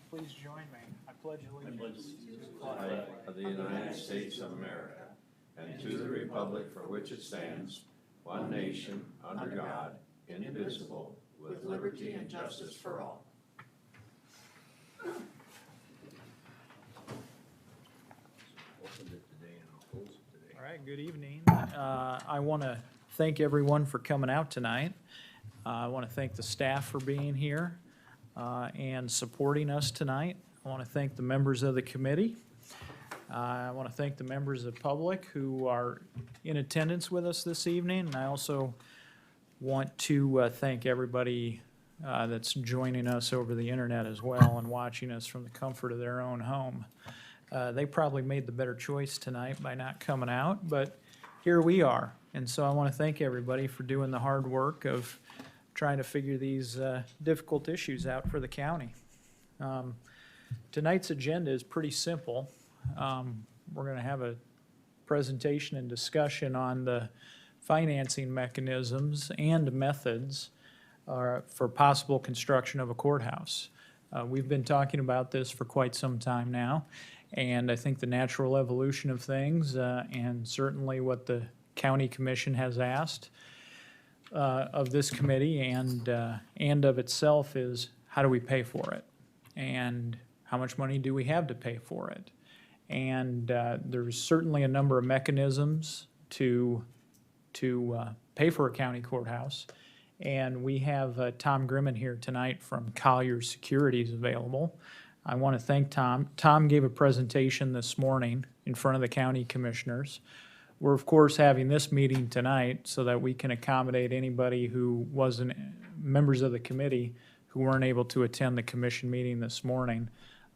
Please join me. I pledge allegiance to the flag flag of the United States of America and to the republic for which it stands, one nation, under God, indivisible, with liberty and justice for all. All right, good evening. I want to thank everyone for coming out tonight. I want to thank the staff for being here and supporting us tonight. I want to thank the members of the committee. I want to thank the members of the public who are in attendance with us this evening. And I also want to thank everybody that's joining us over the internet as well and watching us from the comfort of their own home. They probably made the better choice tonight by not coming out, but here we are. And so I want to thank everybody for doing the hard work of trying to figure these difficult issues out for the county. Tonight's agenda is pretty simple. We're going to have a presentation and discussion on the financing mechanisms and methods for possible construction of a courthouse. We've been talking about this for quite some time now, and I think the natural evolution of things and certainly what the county commission has asked of this committee and of itself is, how do we pay for it? And how much money do we have to pay for it? And there's certainly a number of mechanisms to pay for a county courthouse. And we have Tom Grimman here tonight from Collier Securities available. I want to thank Tom. Tom gave a presentation this morning in front of the county commissioners. We're, of course, having this meeting tonight so that we can accommodate anybody who wasn't members of the committee who weren't able to attend the commission meeting this morning.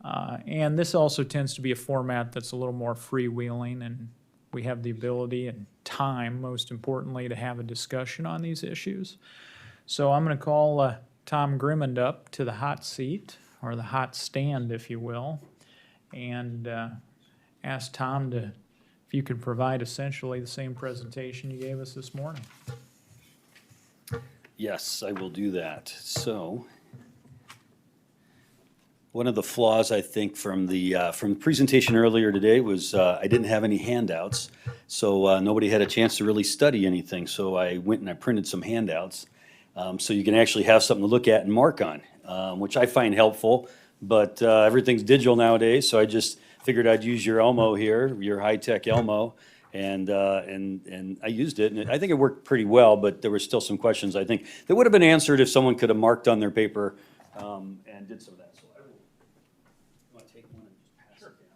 And this also tends to be a format that's a little more freewheeling, and we have the ability and time, most importantly, to have a discussion on these issues. So I'm going to call Tom Grimman up to the hot seat, or the hot stand, if you will, and ask Tom to, if you could provide essentially the same presentation you gave us this morning. Yes, I will do that. So, one of the flaws, I think, from the presentation earlier today was I didn't have any handouts, so nobody had a chance to really study anything. So I went and I printed some handouts, so you can actually have something to look at and mark on, which I find helpful. But everything's digital nowadays, so I just figured I'd use your Elmo here, your high-tech Elmo, and I used it, and I think it worked pretty well. But there were still some questions I think that would have been answered if someone could have marked on their paper and did some of that. So I will. You want to take one and just pass it down?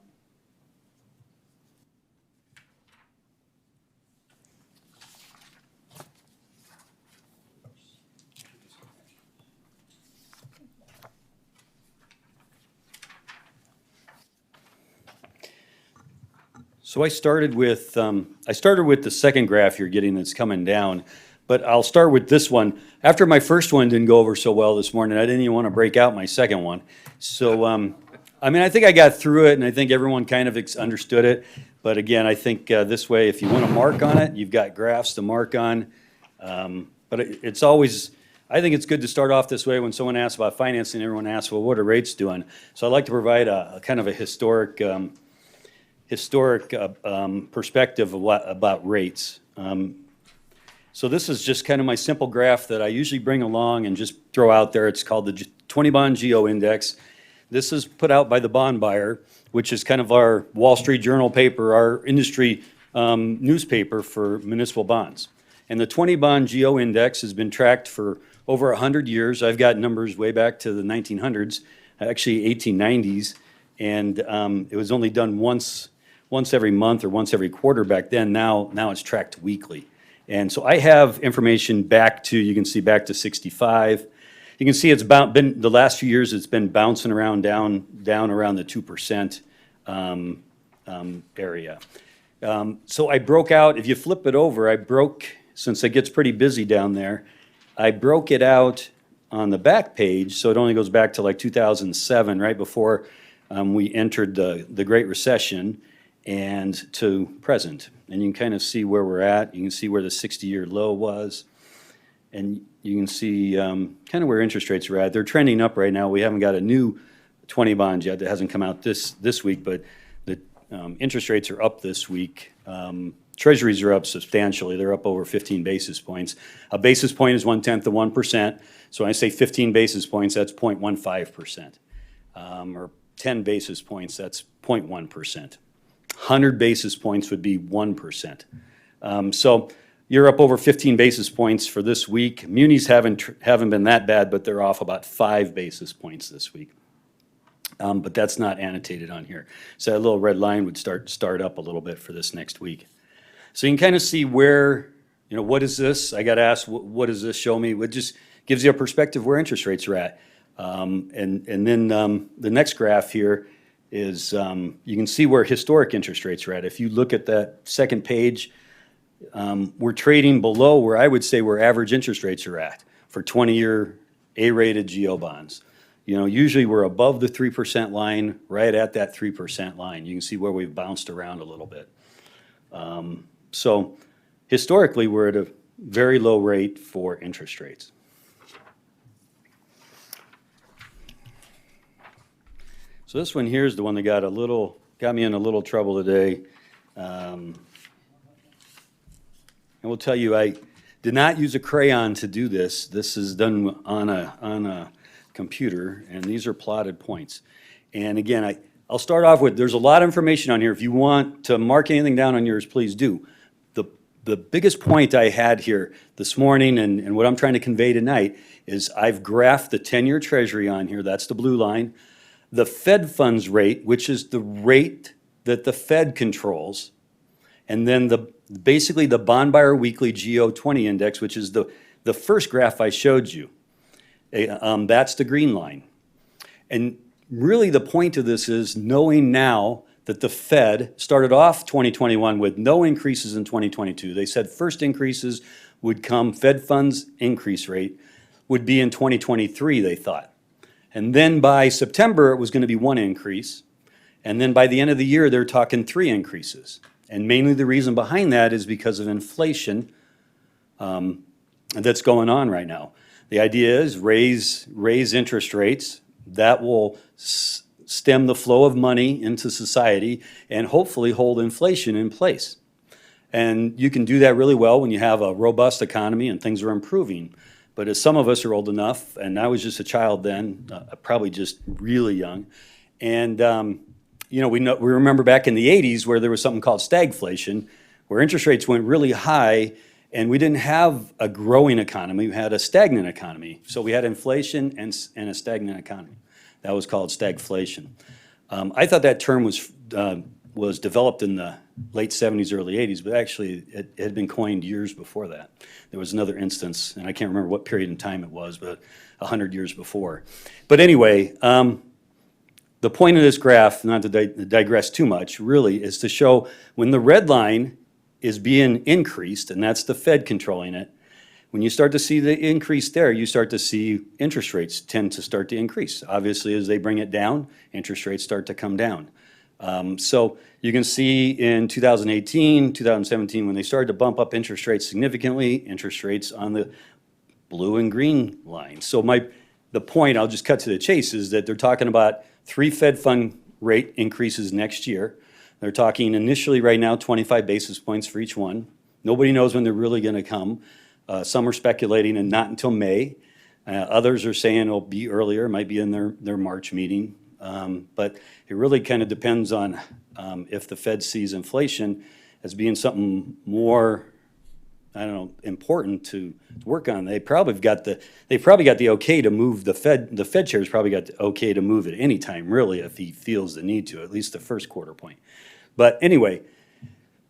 So I started with the second graph you're getting that's coming down, but I'll start with this one. After my first one didn't go over so well this morning, I didn't even want to break out my second one. So, I mean, I think I got through it, and I think everyone kind of understood it. But again, I think this way, if you want to mark on it, you've got graphs to mark on. But it's always, I think it's good to start off this way when someone asks about financing, everyone asks, well, what are rates doing? So I'd like to provide a kind of a historic perspective about rates. So this is just kind of my simple graph that I usually bring along and just throw out there. It's called the 20 Bond Geo Index. This is put out by the Bond Buyer, which is kind of our Wall Street Journal paper, our industry newspaper for municipal bonds. And the 20 Bond Geo Index has been tracked for over 100 years. I've got numbers way back to the 1900s, actually 1890s. And it was only done once every month or once every quarter back then. Now it's tracked weekly. And so I have information back to, you can see back to 65. You can see it's been, the last few years, it's been bouncing around down around the 2% area. So I broke out, if you flip it over, since it gets pretty busy down there, I broke it out on the back page, so it only goes back to like 2007, right before we entered the Great Recession, and to present. And you can kind of see where we're at. You can see where the 60-year low was. And you can see kind of where interest rates are at. They're trending up right now. We haven't got a new 20 bonds yet. That hasn't come out this week, but the interest rates are up this week. Treasuries are up substantially. They're up over 15 basis points. A basis point is 1/10 of 1%. So when I say 15 basis points, that's 0.15%. Or 10 basis points, that's 0.1%. 100 basis points would be 1%. So you're up over 15 basis points for this week. Munis haven't been that bad, but they're off about 5 basis points this week. But that's not annotated on here. So that little red line would start up a little bit for this next week. So you can kind of see where, what is this? I got asked, what does this show me? It just gives you a perspective where interest rates are at. And then the next graph here is you can see where historic interest rates are at. If you look at that second page, we're trading below where I would say where average interest rates are at for 20-year A-rated GO bonds. Usually we're above the 3% line, right at that 3% line. You can see where we've bounced around a little bit. So historically, we're at a very low rate for interest rates. So this one here is the one that got me in a little trouble today. And we'll tell you, I did not use a crayon to do this. This is done on a computer, and these are plotted points. And again, I'll start off with, there's a lot of information on here. If you want to mark anything down on yours, please do. The biggest point I had here this morning and what I'm trying to convey tonight is I've graphed the 10-year Treasury on here. That's the blue line. The Fed funds rate, which is the rate that the Fed controls, and then basically the bond buyer weekly GO20 index, which is the first graph I showed you. That's the green line. And really the point of this is knowing now that the Fed started off 2021 with no increases in 2022. They said first increases would come, Fed funds increase rate would be in 2023, they thought. And then by September, it was going to be 1 increase. And then by the end of the year, they're talking 3 increases. And mainly the reason behind that is because of inflation that's going on right now. The idea is raise interest rates. That will stem the flow of money into society and hopefully hold inflation in place. And you can do that really well when you have a robust economy and things are improving. But as some of us are old enough, and I was just a child then, probably just really young, and we remember back in the 80s where there was something called stagflation, where interest rates went really high, and we didn't have a growing economy, we had a stagnant economy. So we had inflation and a stagnant economy. That was called stagflation. I thought that term was developed in the late 70s, early 80s, but actually it had been coined years before that. There was another instance, and I can't remember what period in time it was, but 100 years before. But anyway, the point of this graph, not to digress too much, really, is to show when the red line is being increased, and that's the Fed controlling it, when you start to see the increase there, you start to see interest rates tend to start to increase. Obviously, as they bring it down, interest rates start to come down. So you can see in 2018, 2017, when they started to bump up interest rates significantly, interest rates on the blue and green line. So the point, I'll just cut to the chase, is that they're talking about 3 Fed fund rate increases next year. They're talking initially right now 25 basis points for each one. Nobody knows when they're really going to come. Some are speculating and not until May. Others are saying it'll be earlier, might be in their March meeting. But it really kind of depends on if the Fed sees inflation as being something more, important to work on. They probably got the okay to move the Fed. The Fed chair's probably got the okay to move at any time, really, if he feels the need to, at least the first quarter point. But anyway,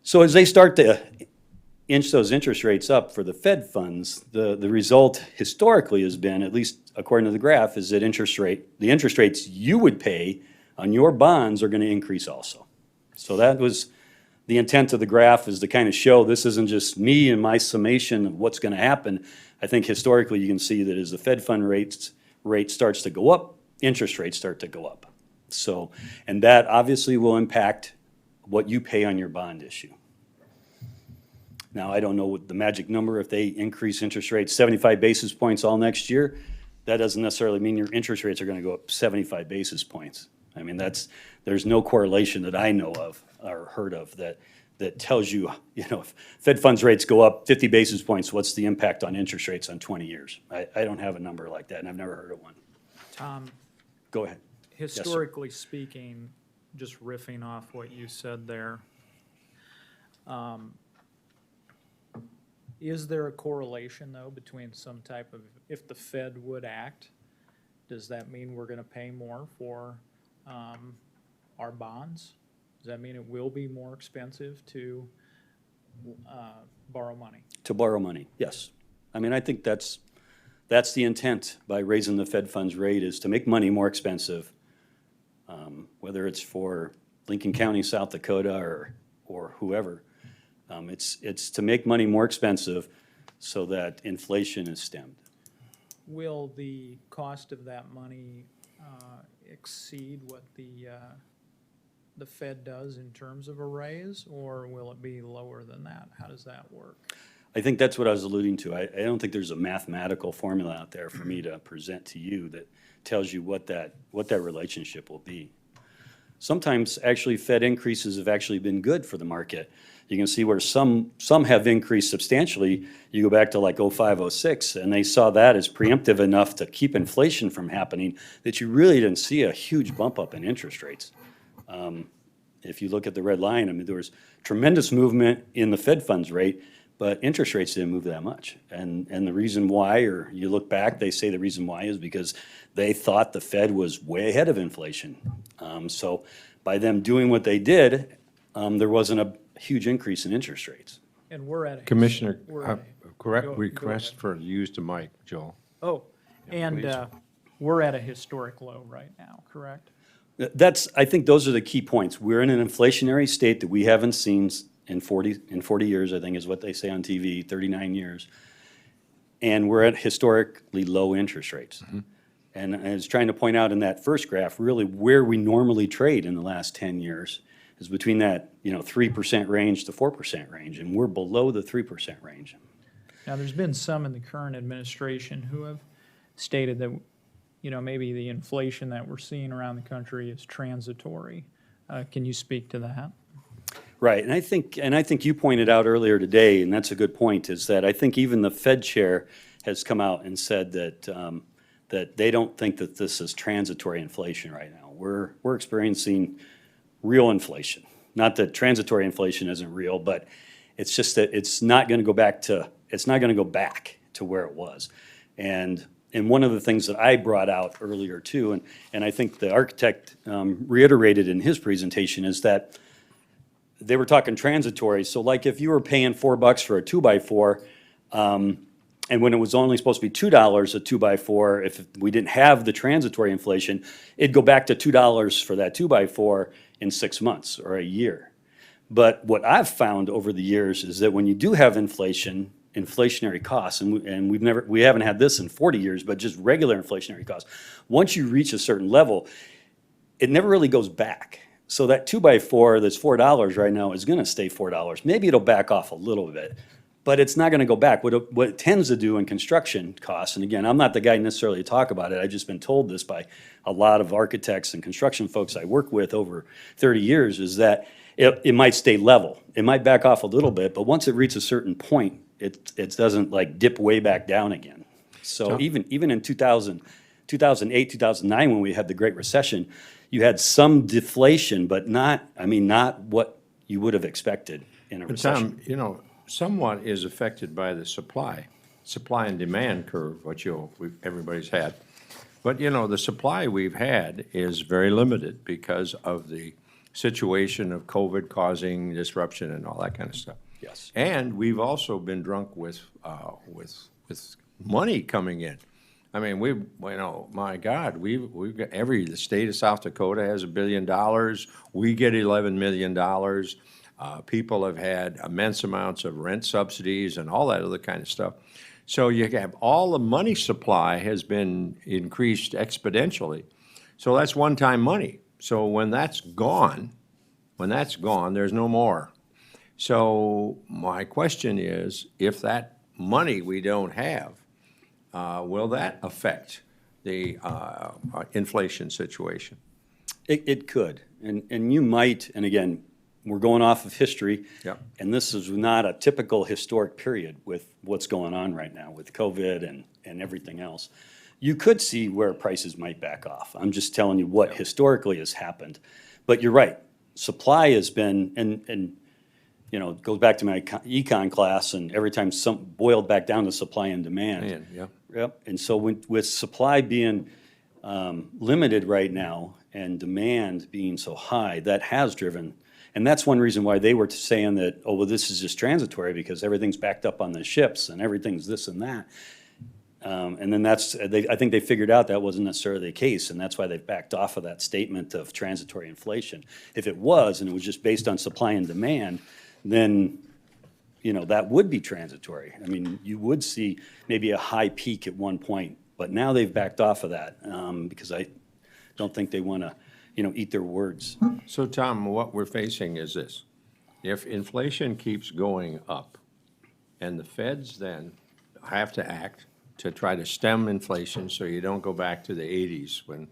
so as they start to inch those interest rates up for the Fed funds, the result historically has been, at least according to the graph, is that the interest rates you would pay on your bonds are going to increase also. So that was the intent of the graph, is to kind of show this isn't just me and my summation of what's going to happen. I think historically you can see that as the Fed fund rate starts to go up, interest rates start to go up. So, and that obviously will impact what you pay on your bond issue. Now, I don't know what the magic number, if they increase interest rates 75 basis points all next year, that doesn't necessarily mean your interest rates are gonna go up 75 basis points. I mean, there's no correlation that I know of or heard of that tells you, if Fed funds rates go up 50 basis points, what's the impact on interest rates on 20 years? I don't have a number like that, and I've never heard of one. Tom, Go ahead. sir. historically speaking, just riffing off what you said there, is there a correlation, though, between some type of, if the Fed would act, does that mean we're gonna pay more for our bonds? Does that mean it will be more expensive to borrow money? To borrow money, yes. I mean, I think that's the intent by raising the Fed funds rate, is to make money more expensive, whether it's for Lincoln County, South Dakota, or whoever. It's to make money more expensive so that inflation is stemmed. Will the cost of that money exceed what the Fed does in terms of a raise, or will it be lower than that? How does that work? I think that's what I was alluding to. I don't think there's a mathematical formula out there for me to present to you that tells you what that relationship will be. Sometimes, actually, Fed increases have actually been good for the market. You can see where some have increased substantially. You go back to like 05, 06, and they saw that as preemptive enough to keep inflation from happening that you really didn't see a huge bump up in interest rates. If you look at the red line, I mean, there was tremendous movement in the Fed funds rate, but interest rates didn't move that much. And the reason why, or you look back, they say the reason why is because they thought the Fed was way ahead of inflation. So by them doing what they did, there wasn't a huge increase in interest rates. And we're at a. Commissioner, we're at a- correct, go request ahead. for use the mic, Joel. Oh, and please. we're at a historic low right now, correct? I think those are the key points. We're in an inflationary state that we haven't seen in 40 years, I think is what they say on TV, 39 years. And we're at historically low interest rates. And I was trying to point out in that first graph, really where we normally trade in the last 10 years is between that, 3% range to 4% range, and we're below the 3% range. Now, there's been some in the current administration who have stated that, maybe the inflation that we're seeing around the country is transitory. Can you speak to that? Right, and I think you pointed out earlier today, and that's a good point, is that I think even the Fed chair has come out and said that that they don't think that this is transitory inflation right now. We're experiencing real inflation. Not that transitory inflation isn't real, but it's just that it's not going to go back to where it was. And one of the things that I brought out earlier too, and I think the architect reiterated in his presentation, is that they were talking transitory. So like if you were paying $4 for a 2x4, and when it was only supposed to be $2 a 2x4, if we didn't have the transitory inflation, it'd go back to $2 for that 2x4 in 6 months or a year. But what I've found over the years is that when you do have inflationary costs, and we haven't had this in 40 years, but just regular inflationary costs, once you reach a certain level, it never really goes back. So that 2x4 that's $4 right now is going to stay $4. Maybe it'll back off a little bit, but it's not going to go back. What it tends to do in construction costs, and again, I'm not the guy necessarily to talk about it, I've just been told this by a lot of architects and construction folks I work with over 30 years, is that it might stay level. It might back off a little bit, but once it reaches a certain point, it doesn't like dip way back down again. So even in 2008, 2009, when we had the Great Recession, you had some deflation, but not what you would have expected in a But recession. Tom, somewhat is affected by the supply and demand curve, which everybody's had. But, the supply we've had is very limited because of the situation of COVID causing disruption and all that kind of stuff. Yes. And we've also been drunk with money coming in. I mean, my God, we've got the state of South Dakota has $1 billion. We get $11 million. People have had immense amounts of rent subsidies and all that other kind of stuff. So you have all the money supply has been increased exponentially. So that's one-time money. So when that's gone, there's no more. So my question is, if that money we don't have, will that affect the inflation situation. It could, and you might, and again, we're going off of history. Yep. And this is not a typical historic period with what's going on right now with COVID and everything else. You could see where prices might back off. I'm just telling you what historically has happened. But you're right, supply has been, and you know, it goes back to my econ class, and every time some boiled back down to supply and demand. Man, yeah. Yep, and so with supply being limited right now and demand being so high, that has driven, and that's one reason why they were saying that, oh, well, this is just transitory because everything's backed up on the ships and everything's this and that. And then I think they figured out that wasn't necessarily the case, and that's why they've backed off of that statement of transitory inflation. If it was, and it was just based on supply and demand, then, you know, that would be transitory. I mean, you would see maybe a high peak at one point, but now they've backed off of that, because I don't think they want to, you know, eat their words. So Tom, what we're facing is this. If inflation keeps going up and the feds then have to act to try to stem inflation so you don't go back to the 80s when,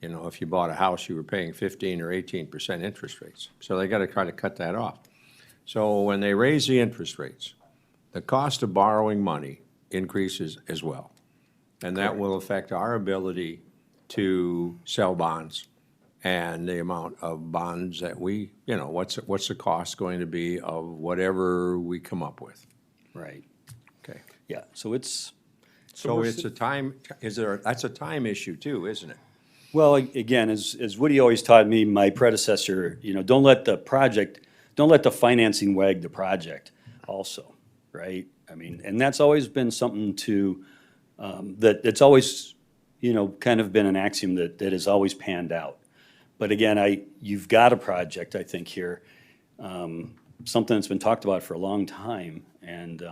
you know, if you bought a house, you were paying 15 or 18% interest rates. So they got to try to cut that off. So when they raise the interest rates, the cost of borrowing money increases as well. And that will affect our ability to sell bonds and the amount of bonds that we, you know, what's the cost going to be of whatever we come up with? Right, Okay. yeah, so it's. So it's a time, that's a time issue too, isn't it? Well, again, as Woody always taught me, my predecessor, you know, don't let the financing wag the project also, right? I mean, and that's always been something to, that it's always, you know, kind of been an axiom that has always panned out. But again, you've got a project, I think, here, something that's been talked about for a long time. And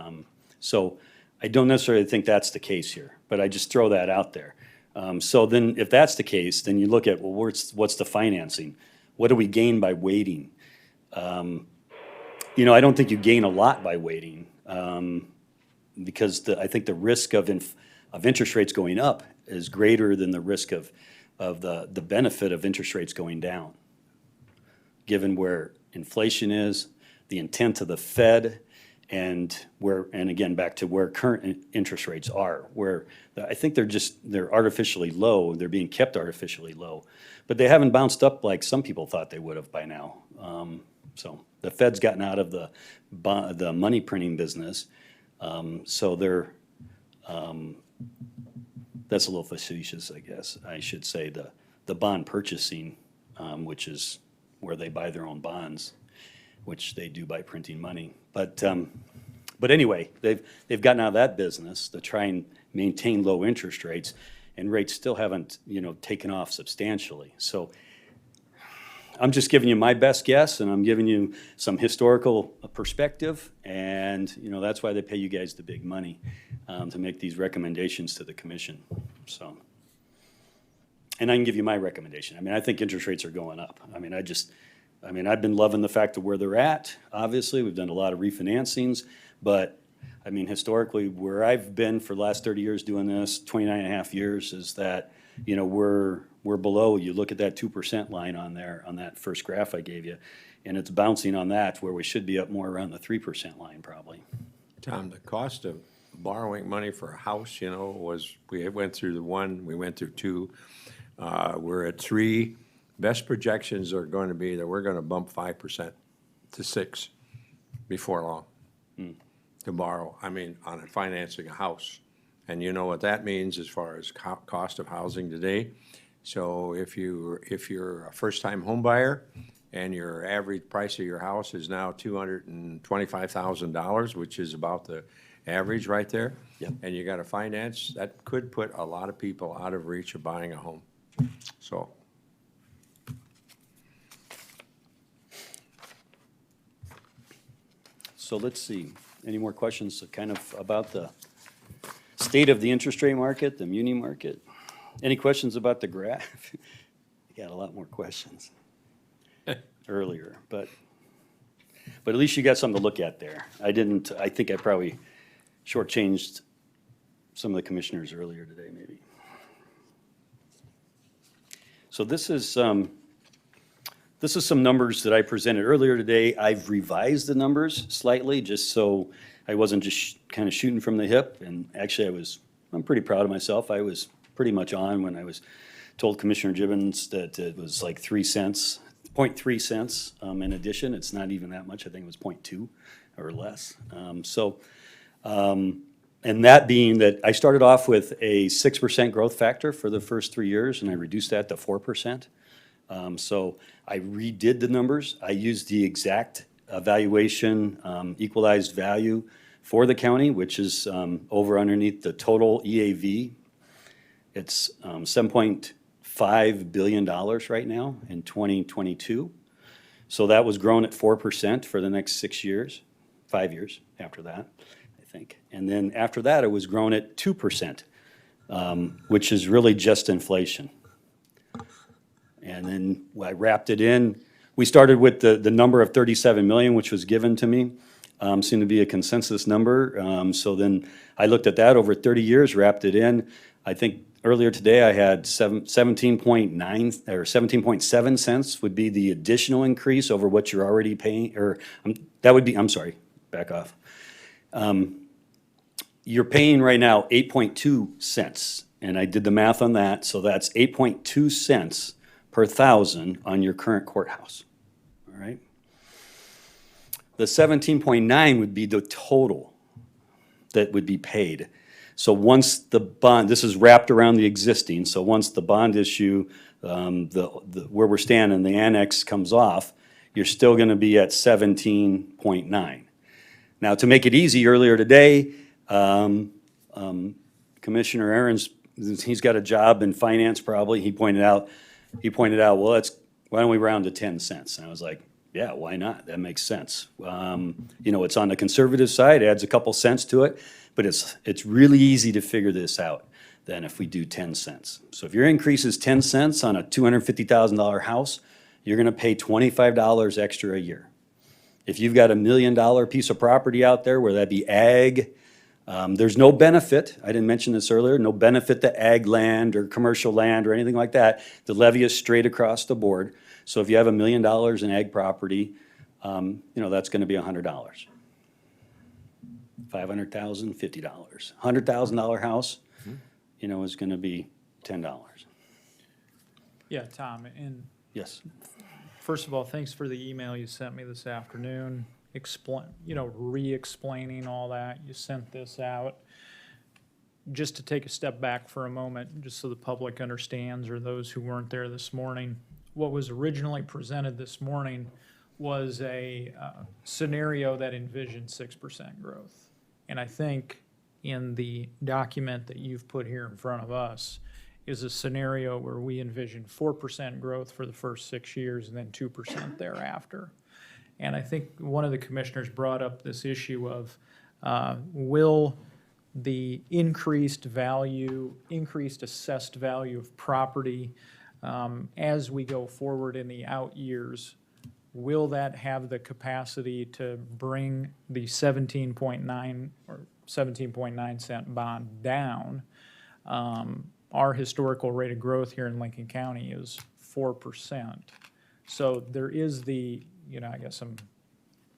so I don't necessarily think that's the case here, but I just throw that out there. So then if that's the case, then you look at, well, what's the financing? What do we gain by waiting? You know, I don't think you gain a lot by waiting, because I think the risk of interest rates going up is greater than the risk of the benefit of interest rates going down, given where inflation is, the intent of the Fed, and again, back to where current interest rates are, where I think they're artificially low, they're being kept artificially low, but they haven't bounced up like some people thought they would have by now. So the Fed's gotten out of the money printing business, so they're, that's a little facetious, I guess. I should say the bond purchasing, which is where they buy their own bonds, which they do by printing money. But anyway, they've gotten out of that business to try and maintain low interest rates, and rates still haven't, you know, taken off substantially. So I'm just giving you my best guess, and I'm giving you some historical perspective, and, you know, that's why they pay you guys the big money, to make these recommendations to the commission, so. And I can give you my recommendation. I mean, I think interest rates are going up. I mean, I've been loving the fact of where they're at. Obviously, we've done a lot of refinancings, but I mean, historically, where I've been for the last 30 years doing this, 29 and a half years, is that, you know, we're below. You look at that 2% line on there, on that first graph I gave you, and it's bouncing on that where we should be up more around the 3% line probably. Tom, the cost of borrowing money for a house, you know, we went through the 1, we went through 2, we're at 3. Best projections are going to be that we're going to bump 5% to 6% before long to borrow, I mean, on financing a house. And you know what that means as far as cost of housing today. So if you're a first-time home buyer and your average price of your house is now $225,000, which is about the average right there, Yep. and you got to finance, that could put a lot of people out of reach of buying a home. So. So let's see, any more questions kind of about the state of the interest rate market, the muni market? Any questions about the graph? You got a lot more questions earlier, but at least you got something to look at there. I think I probably shortchanged some of the commissioners earlier today, maybe. So this is some numbers that I presented earlier today. I've revised the numbers slightly, just so I wasn't just kind of shooting from the hip. And actually, I'm pretty proud of myself. I was pretty much on when I was told Commissioner Gibbons that it was like 3 cents, 0.3 cents in addition. It's not even that much. I think it was 0.2 or less. And that being that I started off with a 6% growth factor for the first 3 years, and I reduced that to 4%. So I redid the numbers. I used the exact valuation, equalized value for the county, which is over underneath the total EAV. It's $7.5 billion right now in 2022. So that was grown at 4% for the next 6 years, 5 years after that, I think. And then after that, it was grown at 2%, which is really just inflation. And then I wrapped it in. We started with the number of 37 million, which was given to me. Seemed to be a consensus number. So then I looked at that over 30 years, wrapped it in. I think earlier today I had 17.9 or 17.7 cents would be the additional increase over what you're already paying, or that would be, I'm sorry, back off. You're paying right now 8.2 cents, and I did the math on that, so that's 8.2 cents per thousand on your current courthouse, all right? The 17.9 would be the total that would be paid. So once the bond, this is wrapped around the existing, so once the bond issue, where we're standing, the annex comes off, you're still gonna be at 17.9. Now, to make it easy, earlier today, Commissioner Aaron's, he's got a job in finance probably, he pointed out, well, why don't we round to 10 cents? And I was like, yeah, why not? That makes sense. It's on the conservative side, adds a couple cents to it, but it's really easy to figure this out than if we do 10 cents. So if your increase is 10 cents on a $250,000 house, you're gonna pay $25 extra a year. If you've got $1 million piece of property out there, whether that be ag, there's no benefit, I didn't mention this earlier, no benefit to ag land or commercial land or anything like that. The levy is straight across the board. So if you have $1 million in ag property, that's gonna be $100. $500,000, $50. $100,000 house, is gonna be $10. Yeah, Tom, and Yes. first of all, thanks for the email you sent me this afternoon, re-explaining all that. You sent this out. Just to take a step back for a moment, just so the public understands, or those who weren't there this morning, what was originally presented this morning was a scenario that envisioned 6% growth. And I think in the document that you've put here in front of us is a scenario where we envision 4% growth for the first 6 years and then 2% thereafter. And I think one of the commissioners brought up this issue of will the increased assessed value of property as we go forward in the out years, will that have the capacity to bring the 17.9 or 17.9 cent bond down? Our historical rate of growth here in Lincoln County is 4%. So there is I guess I'm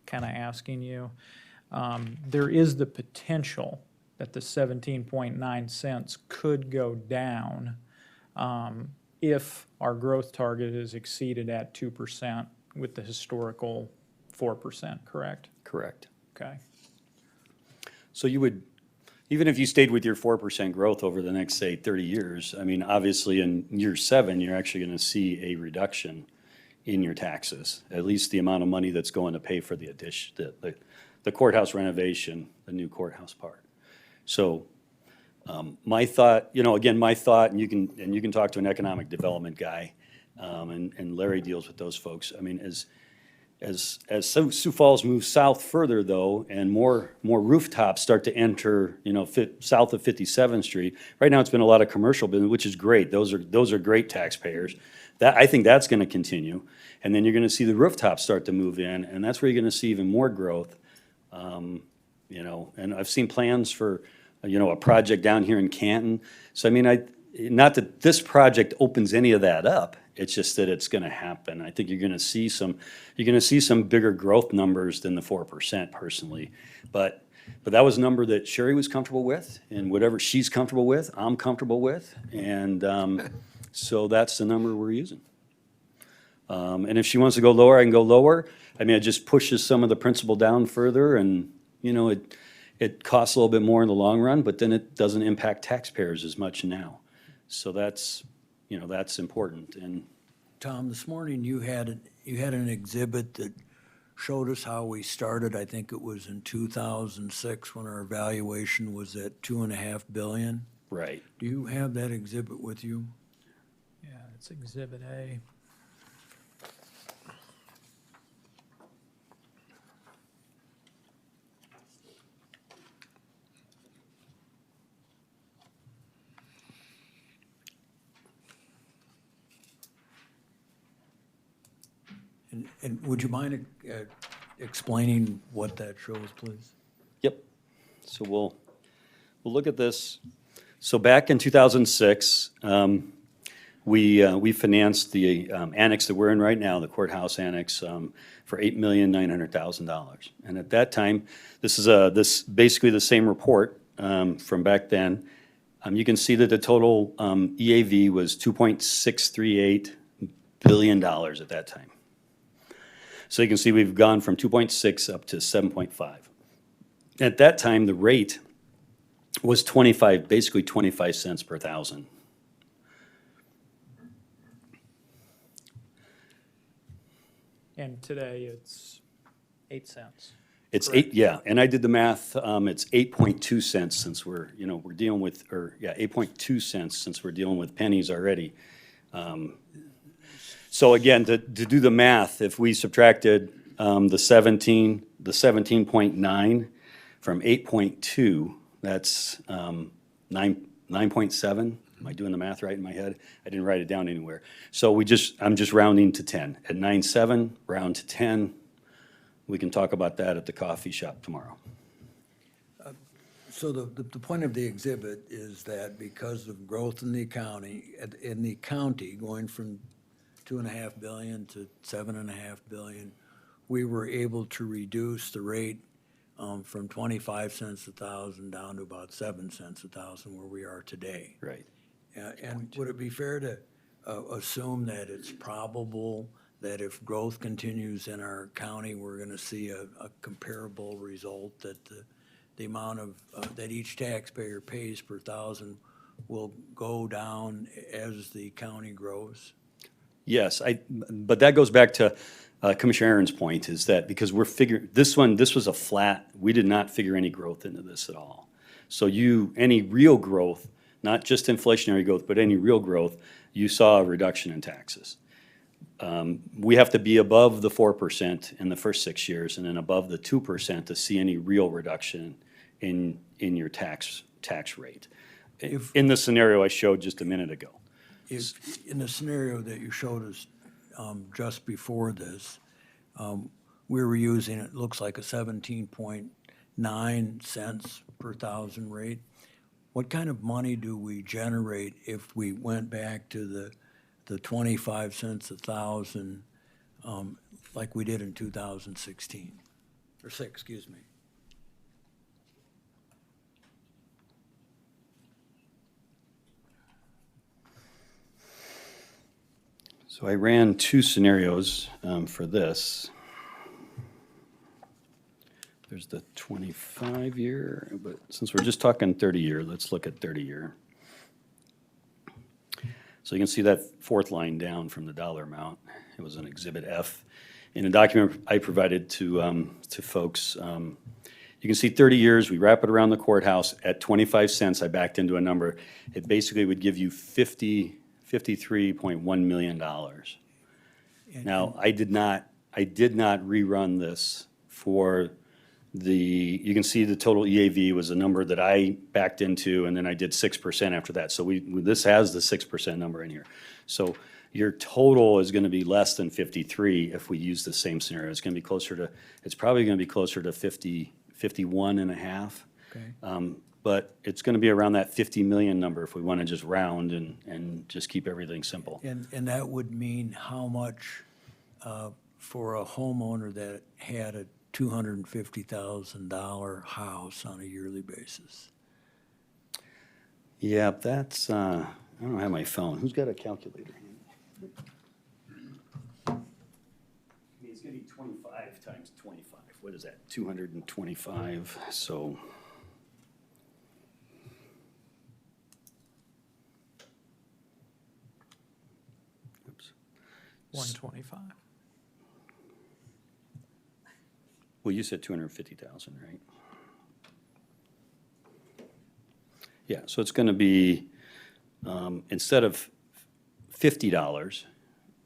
kind of asking you, there is the potential that the 17.9 cents could go down if our growth target is exceeded at 2% with the historical 4%, correct? Correct. Okay. So you would, even if you stayed with your 4% growth over the next, say, 30 years, I mean, obviously in year 7, you're actually going to see a reduction in your taxes, at least the amount of money that's going to pay for the addition, the courthouse renovation, the new courthouse part. So my thought, and you can talk to an economic development guy, and Larry deals with those folks. I mean, as Sioux Falls moves south further though, and more rooftops start to enter, south of 57th Street. Right now, it's been a lot of commercial business, which is great. Those are great taxpayers. I think that's going to continue, and then you're going to see the rooftops start to move in, and that's where you're going to see even more growth. And I've seen plans for, a project down here in Canton. So I mean, not that this project opens any of that up, it's just that it's gonna happen. I think you're gonna see some bigger growth numbers than the 4% personally. But that was a number that Sherry was comfortable with, and whatever she's comfortable with, I'm comfortable with, and, so that's the number we're using. And if she wants to go lower, I can go lower. I mean, it just pushes some of the principal down further, and, you know, it costs a little bit more in the long run, but then it doesn't impact taxpayers as much now. So that's, you know, that's important. And Tom, this morning you had an exhibit that showed us how we started. I think it was in 2006 when our evaluation was at $2.5 billion. right. Do you have that exhibit with you? Yeah, it's Exhibit A. And would you mind explaining what that shows, please? Yep. So we'll look at this. So back in 2006, we financed the annex that we're in right now, the courthouse annex, for $8,900,000. And at that time, this is basically the same report from back then. You can see that the total EAV was $2.638 billion at that time. So you can see we've gone from 2.6 up to 7.5. At that time, the rate was basically 25 cents per thousand. And today it's 8 cents. It's Correct. 8, yeah, and I did the math, it's 8.2 cents since we're dealing with, 8.2 cents since we're dealing with pennies already. So again, to do the math, if we subtracted the 17.9 from 8.2, that's 9.7. Am I doing the math right in my head? I didn't write it down anywhere. So I'm just rounding to 10. At 9.7, round to 10. We can talk about that at the coffee shop tomorrow. So the point of the exhibit is that because of growth in the county going from $2.5 billion to $7.5 billion, we were able to reduce the rate from 25 cents a thousand down to about 7 cents a thousand where we are today. Right. And would it be fair to assume that it's probable that if growth continues in our county, we're going to see a comparable result, that the amount of, that each taxpayer pays per thousand will go down as the county grows? Yes, but that goes back to Commissioner Aaron's point, is that because this was a flat, we did not figure any growth into this at all. So any real growth, not just inflationary growth, but any real growth, you saw a reduction in taxes. We have to be above the 4% in the first 6 years, and then above the 2% to see any real reduction in your tax rate. In the scenario I showed just a minute ago. If, in the scenario that you showed us just before this, we were using, it looks like a 17.9 cents per thousand rate. What kind of money do we generate if we went back to the 25 cents a thousand like we did in 2016? Or six, excuse me. So I ran two scenarios for this. There's the 25-year, but since we're just talking 30-year, let's look at 30-year. So you can see that fourth line down from the dollar amount. It was an Exhibit F. In a document I provided to folks, you can see 30 years, we wrap it around the courthouse at 25 cents. I backed into a number. It basically would give you $53.1 million. Now, I did not rerun this for you can see the total EAV was a number that I backed into, and then I did 6% after that. So this has the 6% number in here. So your total is going to be less than 53 if we use the same scenario. It's probably going to be closer to 50, 51 and a half. Okay. but it's gonna be around that 50 million number if we wanna just round and just keep everything simple. And that would mean how much for a homeowner that had a $250,000 house on a yearly basis? Yeah, that's, I don't have my phone. Who's got a calculator? It's gonna be 25 times 25. What is that? 225, so. Oops. 125. Well, you said 250,000, right? Yeah, so it's gonna be, instead of $50,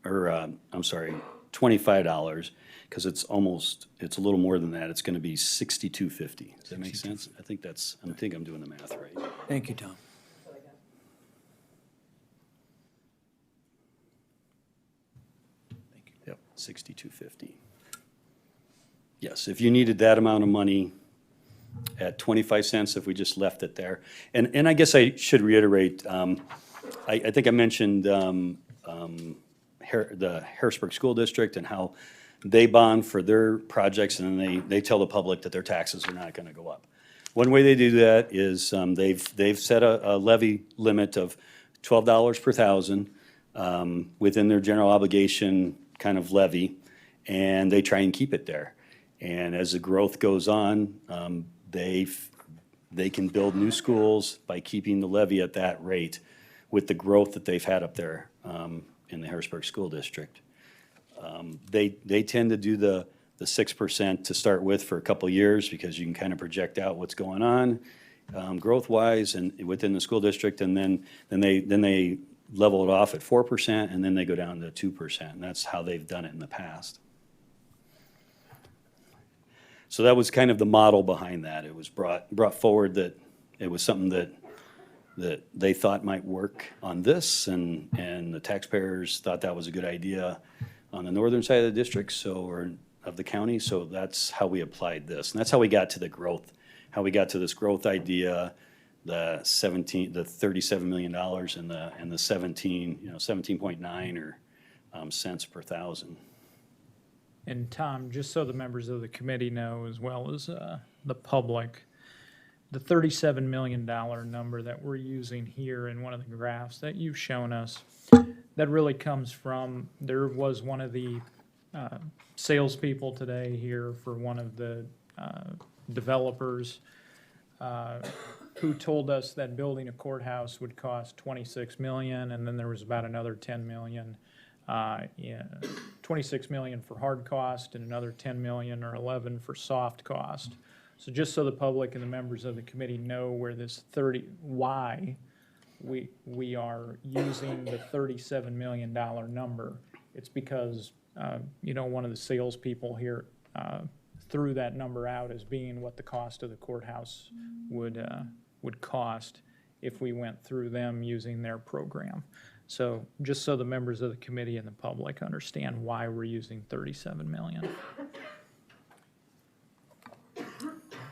or, I'm sorry, $25, because it's a little more than that, it's gonna be $62.50. Does that make sense? I think I'm doing the math right. Thank you, Tom. Yep, $62.50. Yes, if you needed that amount of money at 25 cents, if we just left it there. And I guess I should reiterate, I think I mentioned the Harrisburg School District and how they bond for their projects, and then they tell the public that their taxes are not gonna go up. One way they do that is, they've set a levy limit of $12 per thousand, within their general obligation kind of levy, and they try and keep it there. And as the growth goes on, they can build new schools by keeping the levy at that rate with the growth that they've had up there in the Harrisburg School District. They tend to do the 6% to start with for a couple of years because you can kind of project out what's going on growth-wise and within the school district, and then they level it off at 4%, and then they go down to 2%, and that's how they've done it in the past. So that was kind of the model behind that. It was brought forward that it was something that they thought might work on this, and the taxpayers thought that was a good idea on the northern side of the district, or of the county, so that's how we applied this. And that's how we got to the growth, how we got to this growth idea, the $37 million and the 17.9 or cents per thousand. And Tom, just so the members of the committee know, as well as the public, the $37 million number that we're using here in one of the graphs that you've shown us, that really comes from, there was one of the salespeople today here for one of the developers who told us that building a courthouse would cost $26 million, and then there was about another $10 million. 26 million for hard cost and another 10 million or 11 for soft cost. So just so the public and the members of the committee know where this why we are using the $37 million number, it's because one of the salespeople here threw that number out as being what the cost of the courthouse would cost if we went through them using their program. So just so the members of the committee and the public understand why we're using 37 million.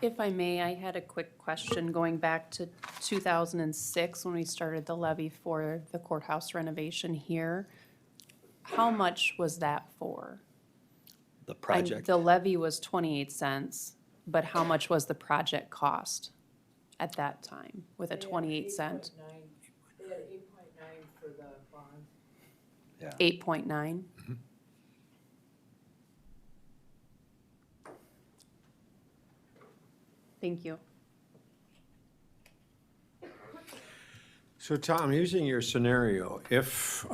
If I may, I had a quick question going back to 2006 when we started the levy for the courthouse renovation here. How much was that for? The project. The levy was 28 cents, but how much was the project cost at that time with a 28-cent? They had 8.9 for the bond. Yeah. 8.9? Thank you. So Tom, using your scenario, if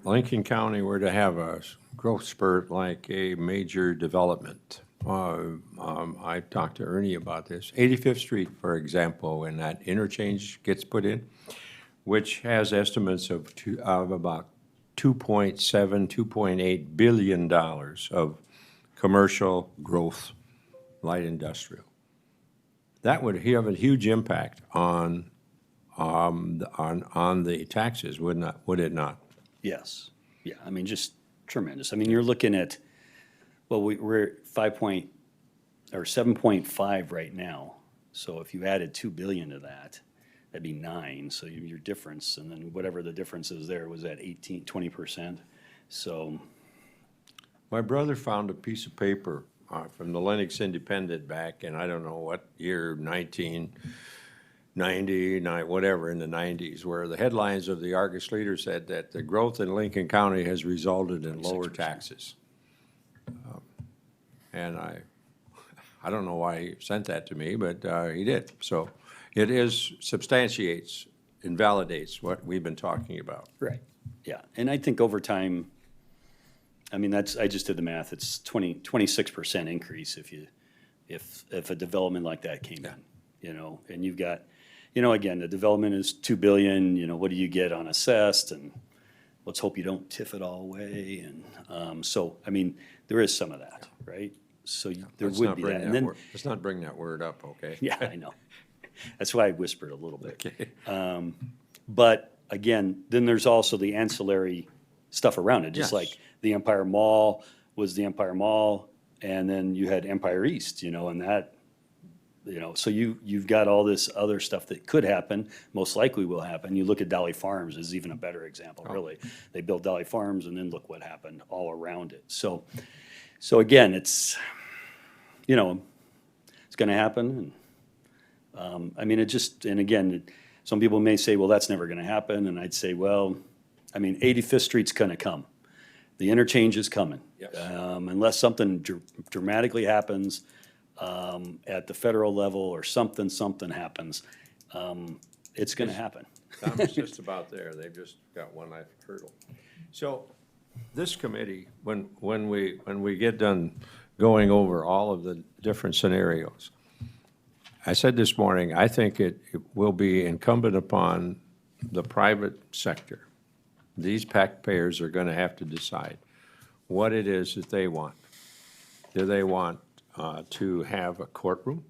Lincoln County were to have a growth spurt like a major development, I talked to Ernie about this, 85th Street, for example, when that interchange gets put in, which has estimates of about $2.7, $2.8 billion of commercial growth, light industrial. That would have a huge impact on the taxes, would it not? Yes. Yeah, I mean, just tremendous. I mean, you're looking at, well, we're at 7.5 right now. So if you added 2 billion to that, that'd be 9, so your difference, and then whatever the difference is there was at 18, 20%. So, My brother found a piece of paper from the Lennox Independent back in, I don't know what year, 1990, whatever, in the 90s, where the headlines of the Argus Leader said that the growth in Lincoln County has resulted in lower 6%. taxes. And I don't know why he sent that to me, but he did. So it substantiates and validates what we've been talking about. right, yeah, and I think over time, I mean, I just did the math, it's 26% increase if a development like that came in, you know, and you've got, you know, again, the development is 2 billion, you know, what do you get on assessed, and let's hope you don't TIF it all away, and, so, I mean, there is some of that, right? So there Let's would not be bring that, and then, let's not bring that word up, okay? yeah, I know, that's why I whispered a little bit. Okay. But again, then there's also the ancillary stuff around it, just Yes. like the Empire Mall was the Empire Mall, and then you had Empire East, you know, and that, you know, so you've got all this other stuff that could happen, most likely will happen. You look at Dolly Farms is even a better example, really. They built Dolly Farms, and then look what happened all around it. So again, it's, you know, it's gonna happen, and, I mean, it just, and again, some people may say, well, that's never gonna happen, and I'd say, well, I mean, 85th Street's gonna come. The interchange is coming. Yes. Unless something dramatically happens, at the federal level, or something happens, it's gonna happen. Tom's just about there. They've just got one last hurdle. So this committee, when we get done going over all of the different scenarios, I said this morning, I think it will be incumbent upon the private sector. These taxpayers are gonna have to decide what it is that they want. Do they want to have a courtroom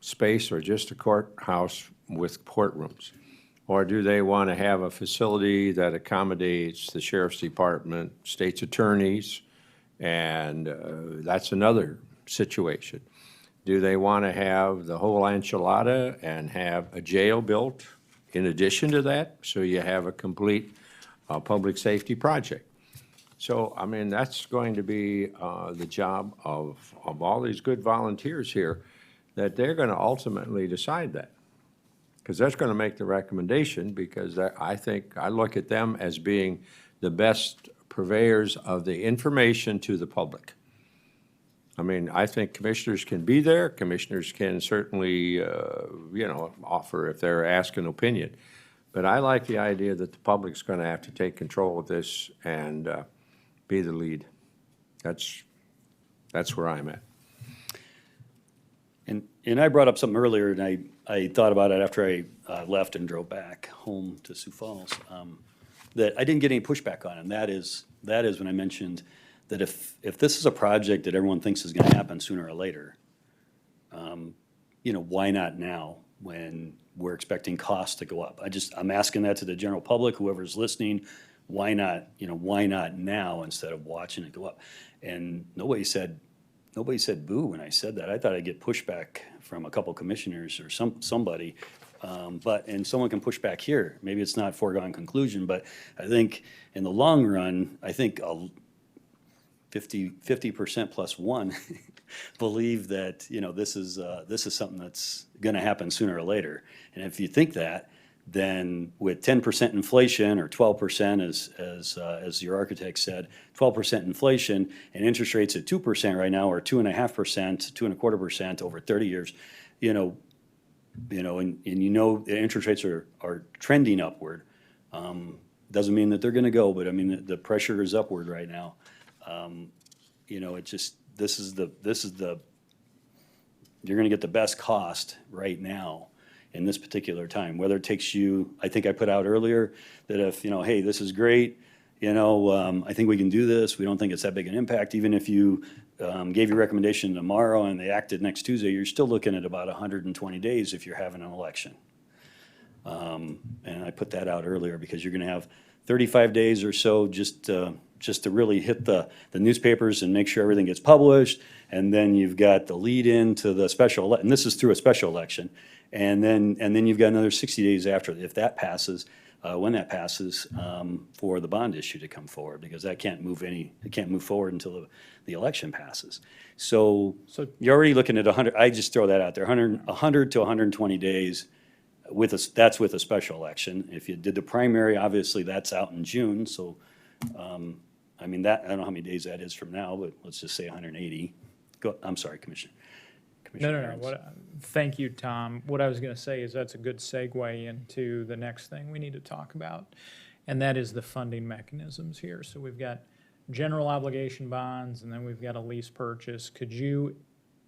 space, or just a courthouse with courtrooms? Or do they want to have a facility that accommodates the sheriff's department, state's attorneys, and that's another situation. Do they want to have the whole enchilada and have a jail built in addition to that, so you have a complete public safety project? So, I mean, that's going to be the job of all these good volunteers here, that they're going to ultimately decide that. Because that's going to make the recommendation, because I think, I look at them as being the best purveyors of the information to the public. I mean, I think commissioners can be there, commissioners can certainly, you know, offer if they're asked an opinion. But I like the idea that the public's going to have to take control of this and be the lead. That's where I'm at. And I brought up something earlier, and I thought about it after I left and drove back home to Sioux Falls, that I didn't get any pushback on, and that is when I mentioned that if this is a project that everyone thinks is gonna happen sooner or later, you know, why not now, when we're expecting costs to go up? I'm asking that to the general public, whoever's listening, why not, you know, why not now instead of watching it go up? And nobody said boo when I said that. I thought I'd get pushback from a couple commissioners or somebody. And someone can push back here. Maybe it's not foregone conclusion, but I think in the long run, I think 50% plus one believe that, you know, this is something that's gonna happen sooner or later. And if you think that, then with 10% inflation, or 12%, as your architect said, 12% inflation, and interest rates at 2% right now, or 2.5%, 2.25% over 30 years, and the interest rates are trending upward. Doesn't mean that they're gonna go, but I mean, the pressure is upward right now. It just, you're gonna get the best cost right now in this particular time, whether it takes you, I think I put out earlier, that if, hey, this is great, I think we can do this, we don't think it's that big an impact, even if you gave your recommendation tomorrow and they acted next Tuesday, you're still looking at about 120 days if you're having an election. And I put that out earlier because you're gonna have 35 days or so just just to really hit the newspapers and make sure everything gets published. And then you've got the lead in to the special, and this is through a special election. And then you've got another 60 days after, if that passes, when that passes, for the bond issue to come forward, because it can't move forward until the election passes. So you're already looking at 100, I just throw that out there, 100 to 120 days that's with a special election. If you did the primary, obviously that's out in June, so, I mean, I don't know how many days that is from now, but let's just say 180. I'm sorry, Commissioner. No, Commissioner Aaron's. thank you, Tom. What I was gonna say is that's a good segue into the next thing we need to talk about, and that is the funding mechanisms here. So we've got general obligation bonds, and then we've got a lease purchase. Could you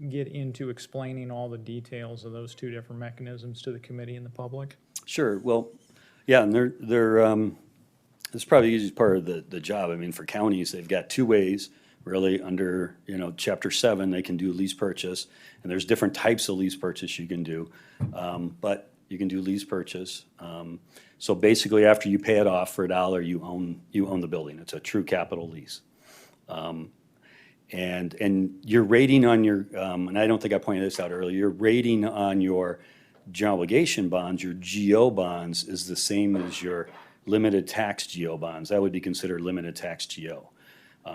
get into explaining all the details of those two different mechanisms to the committee and the public? Sure, well, yeah, and it's probably the easiest part of the job. I mean, for counties, they've got two ways, really, under, Chapter 7, they can do lease purchase, and there's different types of lease purchase you can do, but you can do lease purchase. So basically, after you pay it off for $1, you own the building. It's a true capital lease. And your rating on your, and I don't think I pointed this out earlier, your rating on your general obligation bonds, your GO bonds, is the same as your limited tax GO bonds. That would be considered limited tax GO,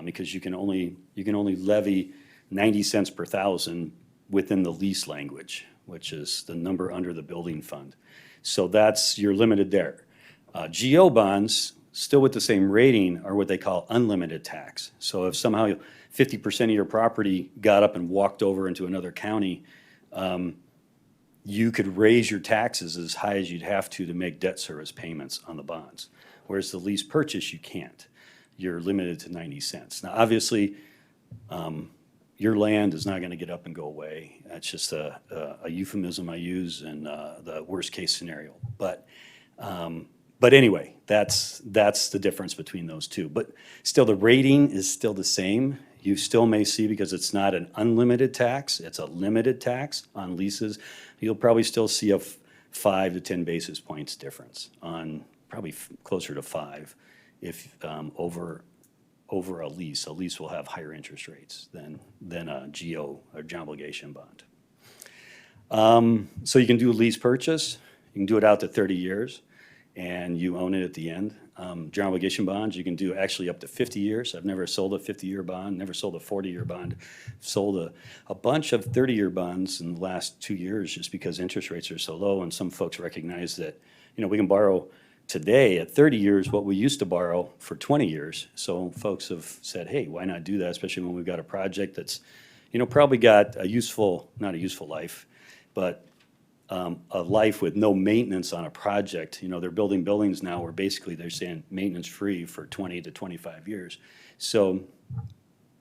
because you can only levy 90 cents per thousand within the lease language, which is the number under the building fund. So you're limited there. GO bonds, still with the same rating, are what they call unlimited tax. So if somehow 50% of your property got up and walked over into another county, you could raise your taxes as high as you'd have to make debt service payments on the bonds. Whereas the lease purchase, you can't. You're limited to 90 cents. Now, obviously, your land is not going to get up and go away. That's just a euphemism I use in the worst-case scenario. But anyway, that's the difference between those two. But still, the rating is still the same. You still may see, because it's not an unlimited tax, it's a limited tax on leases, you'll probably still see a 5 to 10 basis points difference on, probably closer to 5 if over a lease. A lease will have higher interest rates than a GO, or general obligation bond. So you can do a lease purchase, you can do it out to 30 years, and you own it at the end. General obligation bonds, you can do actually up to 50 years. I've never sold a 50-year bond, never sold a 40-year bond. Sold a bunch of 30-year bonds in the last 2 years just because interest rates are so low, and some folks recognize that, we can borrow today at 30 years what we used to borrow for 20 years. So folks have said, hey, why not do that, especially when we've got a project that's, probably got not a useful life, but a life with no maintenance on a project. They're building buildings now where basically they're saying maintenance free for 20 to 25 years. So,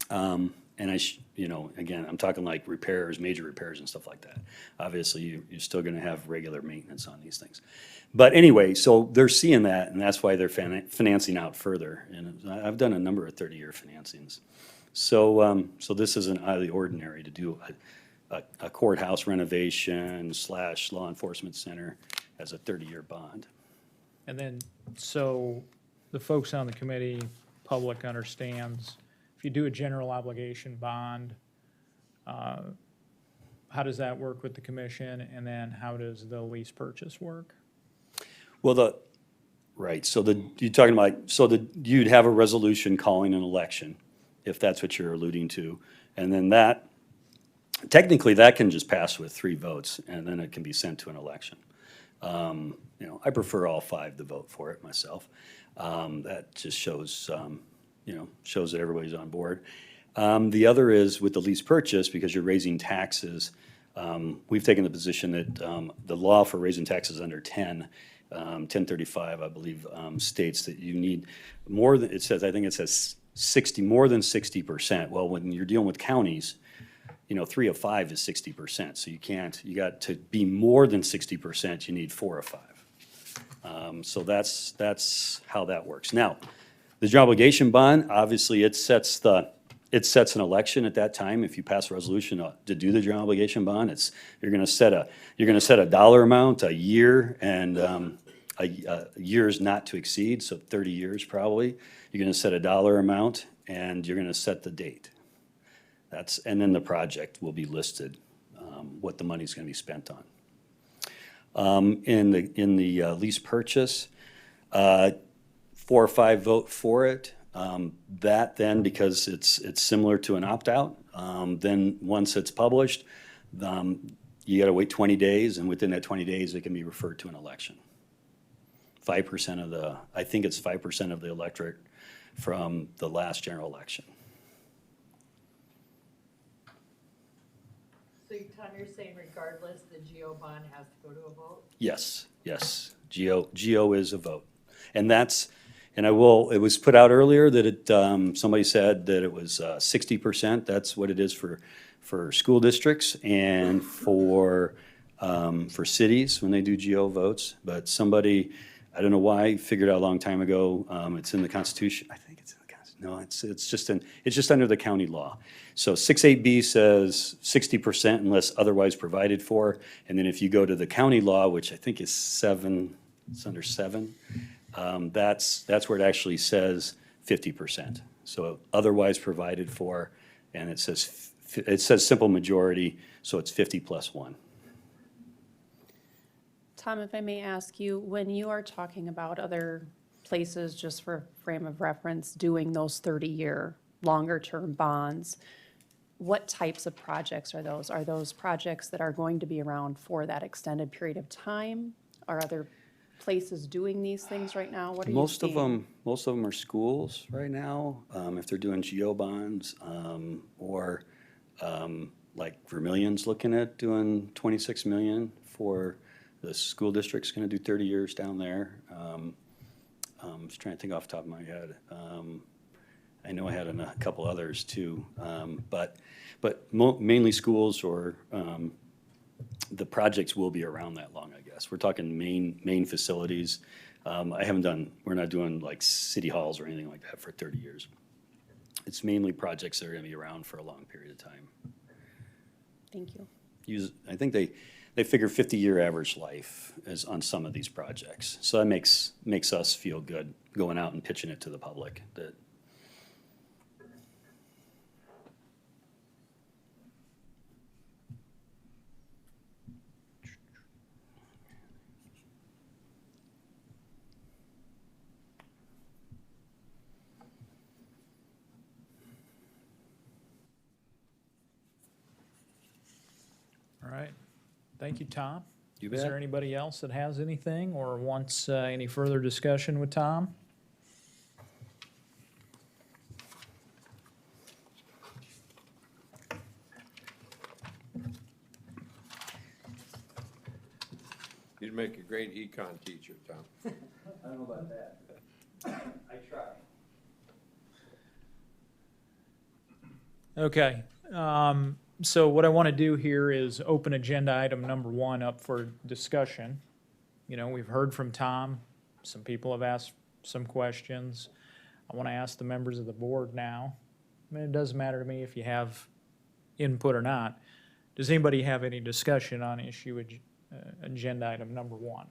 and again, I'm talking like repairs, major repairs and stuff like that. Obviously, you're still gonna have regular maintenance on these things. But anyway, so they're seeing that, and that's why they're financing out further. And I've done a number of 30-year financings. So, so this isn't out of the ordinary to do a courthouse renovation / law enforcement center as a 30-year bond. And then, so the folks on the committee, public understands, if you do a general obligation bond, how does that work with the commission? And then how does the lease purchase work? Well, right, so you're talking about, you'd have a resolution calling an election, if that's what you're alluding to. And then technically, that can just pass with 3 votes, and then it can be sent to an election. I prefer all 5 to vote for it myself. That just shows, shows that everybody's on board. The other is with the lease purchase, because you're raising taxes. We've taken the position that the law for raising taxes under 1035, I believe, states that you need more than, I think it says 60, more than 60%. Well, when you're dealing with counties, 3 of 5 is 60%. So you got to be more than 60%, you need 4 of 5. So that's how that works. Now, the general obligation bond, obviously, it sets an election at that time. If you pass a resolution to do the general obligation bond, you're gonna set a dollar amount, a year, and years not to exceed, so 30 years probably. You're going to set a dollar amount, and you're going to set the date. And then the project will be listed, what the money's going to be spent on. In the lease purchase, 4 or 5 vote for it. That then, because it's similar to an opt-out, then once it's published, you gotta wait 20 days, and within that 20 days, it can be referred to an election. 5% of I think it's 5% of the electorate from the last general election. So Tom, you're saying regardless, the GO bond has to go to a vote? Yes, yes, GO is a vote. And it was put out earlier that somebody said that it was 60%, that's what it is for school districts and for cities when they do GO votes. But somebody, I don't know why, figured out a long time ago, it's in the Constitution, I think it's in the Constitution, no, it's just under the county law. So 6.8B says 60% unless otherwise provided for, and then if you go to the county law, which I think is 7, it's under 7, that's where it actually says 50%. So otherwise provided for, and it says simple majority, so it's 50 plus 1. Tom, if I may ask you, when you are talking about other places, just for frame of reference, doing those 30-year longer-term bonds, what types of projects are those? Are those projects that are going to be around for that extended period of time? Are other places doing these things right now? What are you Most of seeing? them are schools right now, if they're doing GO bonds, or like Vermilion's looking at doing 26 million for the school district's gonna do 30 years down there. I'm just trying to think off the top of my head. I know I had a couple others too, but mainly schools or the projects will be around that long, I guess. We're talking main facilities. We're not doing like city halls or anything like that for 30 years. It's mainly projects that are gonna be around for a long period of time. Thank you. I think they figure 50-year average life is on some of these projects. So that makes us feel good going out and pitching it to the public that. All right. Thank you, Tom. You Is bet. there anybody else that has anything or wants any further discussion with Tom? You'd make a great econ teacher, Tom. I don't know about that. I try. Okay. So what I want to do here is open agenda item number 1 up for discussion. You know, we've heard from Tom. Some people have asked some questions. I want to ask the members of the board now. I mean, it doesn't matter to me if you have input or not. Does anybody have any discussion on agenda item number 1?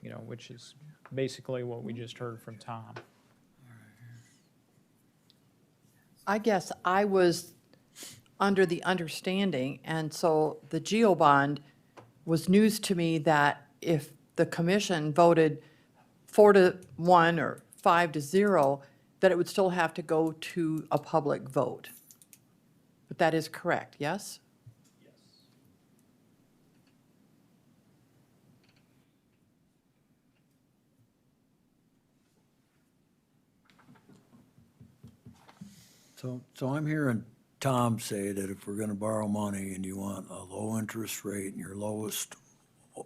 You know, which is basically what we just heard from Tom. I guess I was under the understanding, and so the GEO bond was news to me, that if the commission voted 4-1 or 5-0, that it would still have to go to a public vote. But that is correct, yes? So I'm hearing Tom say that if we're gonna borrow money and you want a low interest rate and your lowest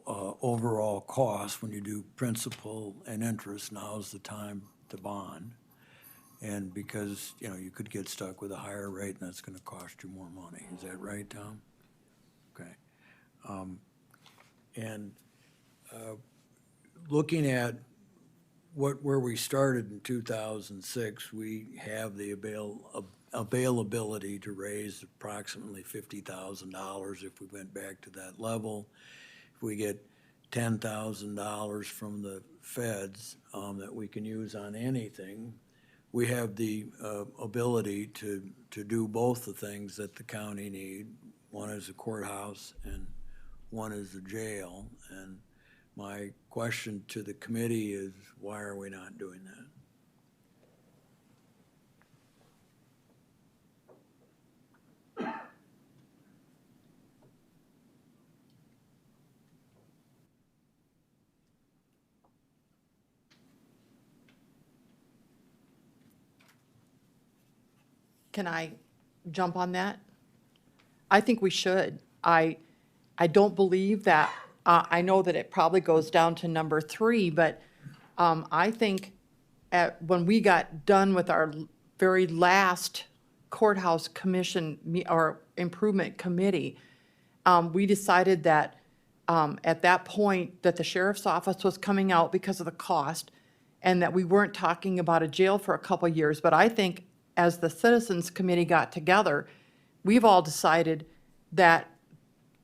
overall cost when you do principal and interest, now's the time to bond. And because, you know, you could get stuck with a higher rate and that's gonna cost you more money. Is that right, Tom? Okay. Looking at where we started in 2006, we have the availability to raise approximately $50,000 if we went back to that level. If we get $10,000 from the feds that we can use on anything, we have the ability to do both the things that the county need. One is the courthouse and one is the jail. And my question to the committee is, why are we not doing that? Can I jump on that? I think we should. I don't believe that, I know that it probably goes down to number 3, but I think when we got done with our very last courthouse commission or improvement committee, we decided that at that point that the sheriff's office was coming out because of the cost and that we weren't talking about a jail for a couple years. But I think as the citizens committee got together, we've all decided that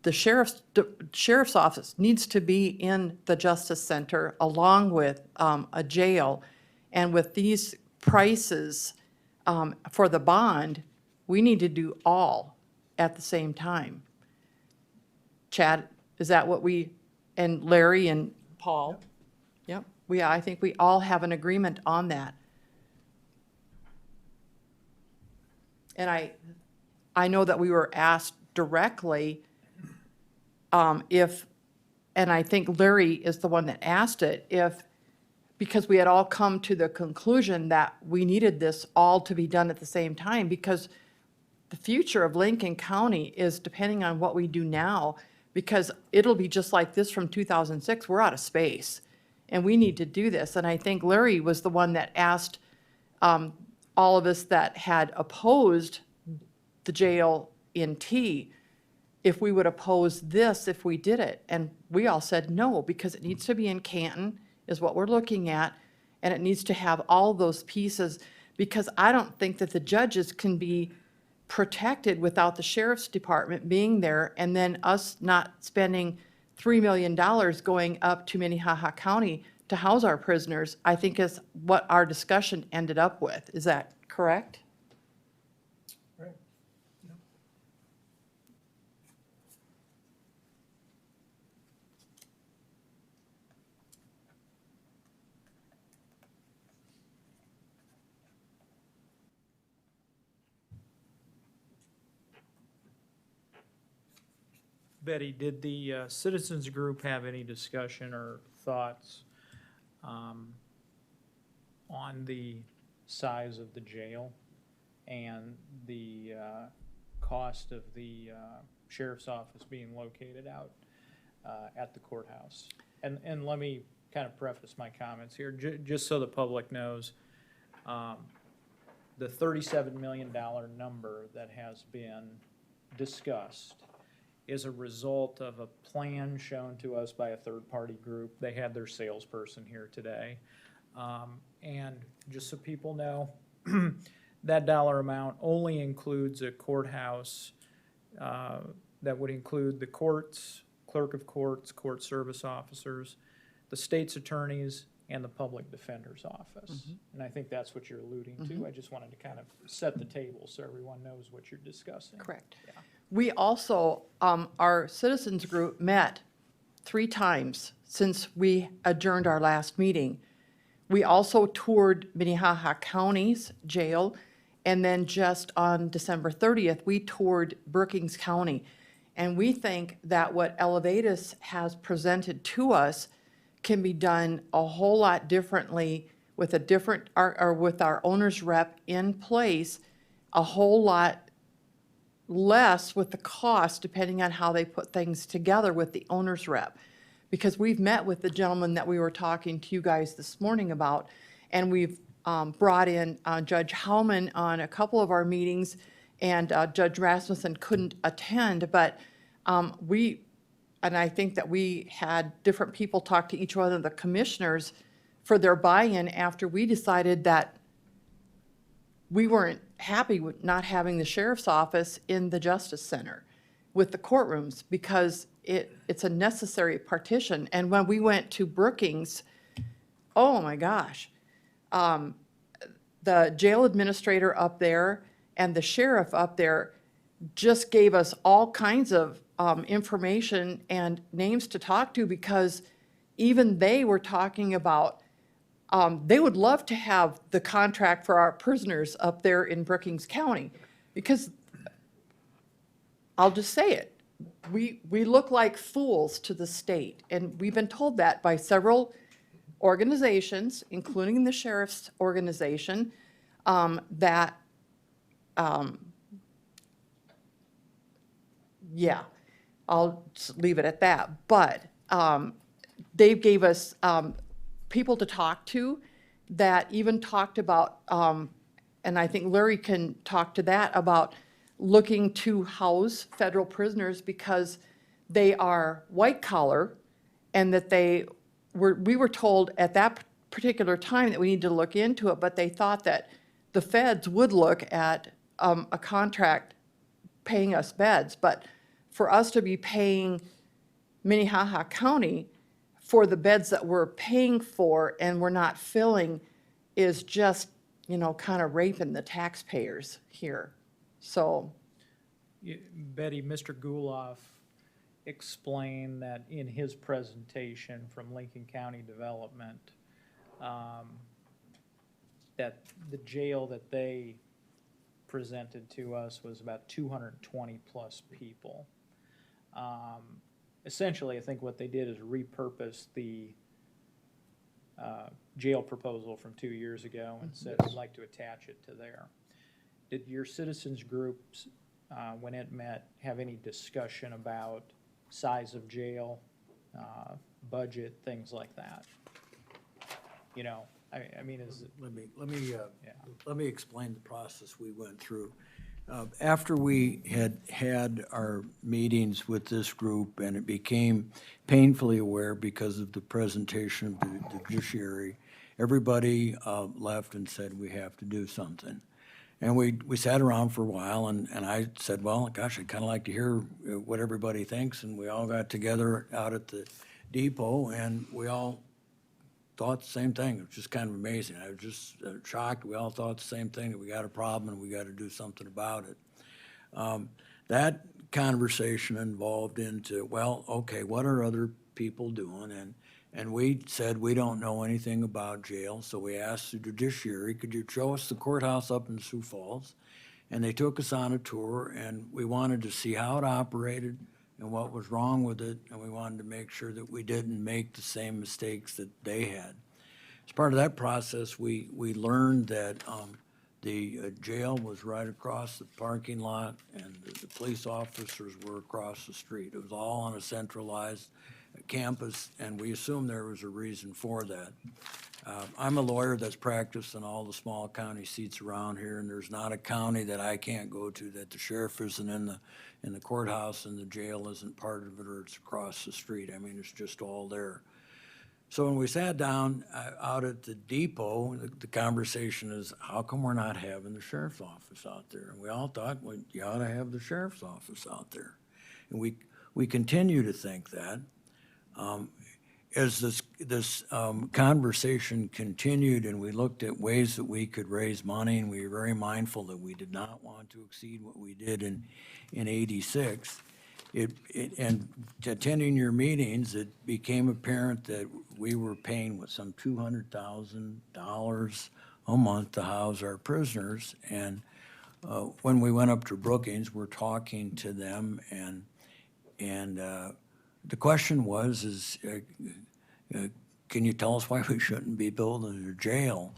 the sheriff's office needs to be in the Justice Center along with a jail. And with these prices for the bond, we need to do all at the same time. Chad, is that what we, and Larry and Paul? Yep, I think we all have an agreement on that. And I know that we were asked directly if, and I think Larry is the one that asked it, because we had all come to the conclusion that we needed this all to be done at the same time, because the future of Lincoln County is depending on what we do now, because it'll be just like this from 2006. We're out of space, and we need to do this. And I think Larry was the one that asked all of us that had opposed the jail in T if we would oppose this if we did it. And we all said no, because it needs to be in Canton, is what we're looking at, and it needs to have all those pieces, because I don't think that the judges can be protected without the sheriff's department being there, and then us not spending $3 million going up to Minnehaha County to house our prisoners, I think is what our discussion ended up with. Is that correct? Betty, did the citizens group have any discussion or thoughts on the size of the jail and the cost of the sheriff's office being located out at the courthouse? And let me kind of preface my comments here, just so the public knows. The $37 million number that has been discussed is a result of a plan shown to us by a third-party group. They had their salesperson here today. And just so people know, that dollar amount only includes a courthouse that would include the courts, clerk of courts, court service officers, the state's attorneys, and the public defender's office. And I think that's what you're alluding to. I just wanted to kind of set the table so everyone knows what you're discussing. Correct. Yeah. We also, our citizens group met 3 times since we adjourned our last meeting. We also toured Minnehaha County's jail, and then just on December 30th, we toured Brookings County. And we think that what Elevatus has presented to us can be done a whole lot differently with a different, or with our owner's rep in place, a whole lot less with the cost, depending on how they put things together with the owner's rep. Because we've met with the gentleman that we were talking to you guys this morning about, and we've brought in Judge Howman on a couple of our meetings, and Judge Rasmussen couldn't attend, but and I think that we had different people talk to each one of the commissioners for their buy-in after we decided that we weren't happy with not having the sheriff's office in the Justice Center. with the courtrooms because it's a necessary partition. And when we went to Brookings, oh my gosh. The jail administrator up there and the sheriff up there just gave us all kinds of information and names to talk to because even they were talking about, they would love to have the contract for our prisoners up there in Brookings County. Because, I'll just say it, we look like fools to the state. And we've been told that by several organizations, including the sheriff's organization, that, yeah, I'll just leave it at that. But they gave us people to talk to that even talked about, and I think Larry can talk to that, about looking to house federal prisoners because they are white collar and that we were told at that particular time that we need to look into it, but they thought that the feds would look at a contract paying us beds. But for us to be paying Minnehaha County for the beds that we're paying for and we're not filling is just, kind of raping the taxpayers here. So, Betty, Mr. Guloff explained that in his presentation from Lincoln County Development, that the jail that they presented to us was about 220 plus people. Essentially, I think what they did is repurpose the jail proposal from 2 years ago and said, we'd like to attach it to there. Did your citizens groups, when it met, have any discussion about size of jail, budget, things like that? I mean, is it? Let me explain the process we went through. After we had our meetings with this group and it became painfully aware because of the presentation of the judiciary, everybody left and said, we have to do something. And we sat around for a while and I said, well, gosh, I'd kind of like to hear what everybody thinks. And we all got together out at the depot and we all thought the same thing. It was just kind of amazing. I was just shocked. We all thought the same thing, that we got a problem and we got to do something about it. That conversation involved into, well, okay, what are other people doing? And we said, we don't know anything about jail, so we asked the judiciary, could you show us the courthouse up in Sioux Falls? And they took us on a tour, and we wanted to see how it operated and what was wrong with it, and we wanted to make sure that we didn't make the same mistakes that they had. As part of that process, we learned that the jail was right across the parking lot, and the police officers were across the street. It was all on a centralized campus, and we assumed there was a reason for that. I'm a lawyer that's practiced in all the small county seats around here, and there's not a county that I can't go to that the sheriff isn't in the courthouse and the jail isn't part of it or it's across the street. I mean, it's just all there. So when we sat down out at the depot, the conversation is, how come we're not having the sheriff's office out there? And we all thought, well, you ought to have the sheriff's office out there. And we continue to think that. As this conversation continued and we looked at ways that we could raise money, and we were very mindful that we did not want to exceed what we did in '86, and attending your meetings, it became apparent that we were paying some $200,000 a month to house our prisoners. And when we went up to Brookings, we're talking to them, and the question was, can you tell us why we shouldn't be building a jail?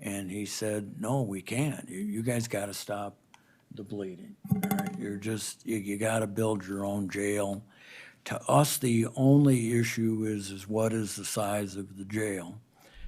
And he said, no, we can't. You guys got to stop the bleeding. All right? You got to build your own jail. To us, the only issue is what is the size of the jail.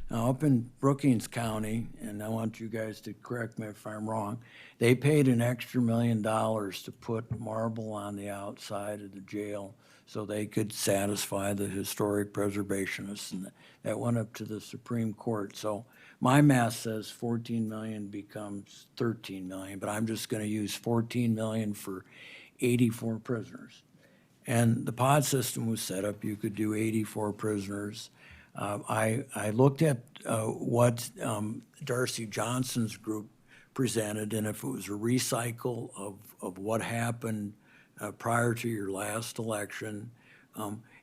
Now, up in Brookings County, and I want you guys to correct me if I'm wrong, they paid an extra $1 million to put marble on the outside of the jail so they could satisfy the historic preservationists, and that went up to the Supreme Court. So my math says 14 million becomes 13 million, but I'm just gonna use 14 million for 84 prisoners. And the pod system was set up, you could do 84 prisoners. I looked at what Darcy Johnson's group presented, and if it was a recycle of what happened prior to your last election,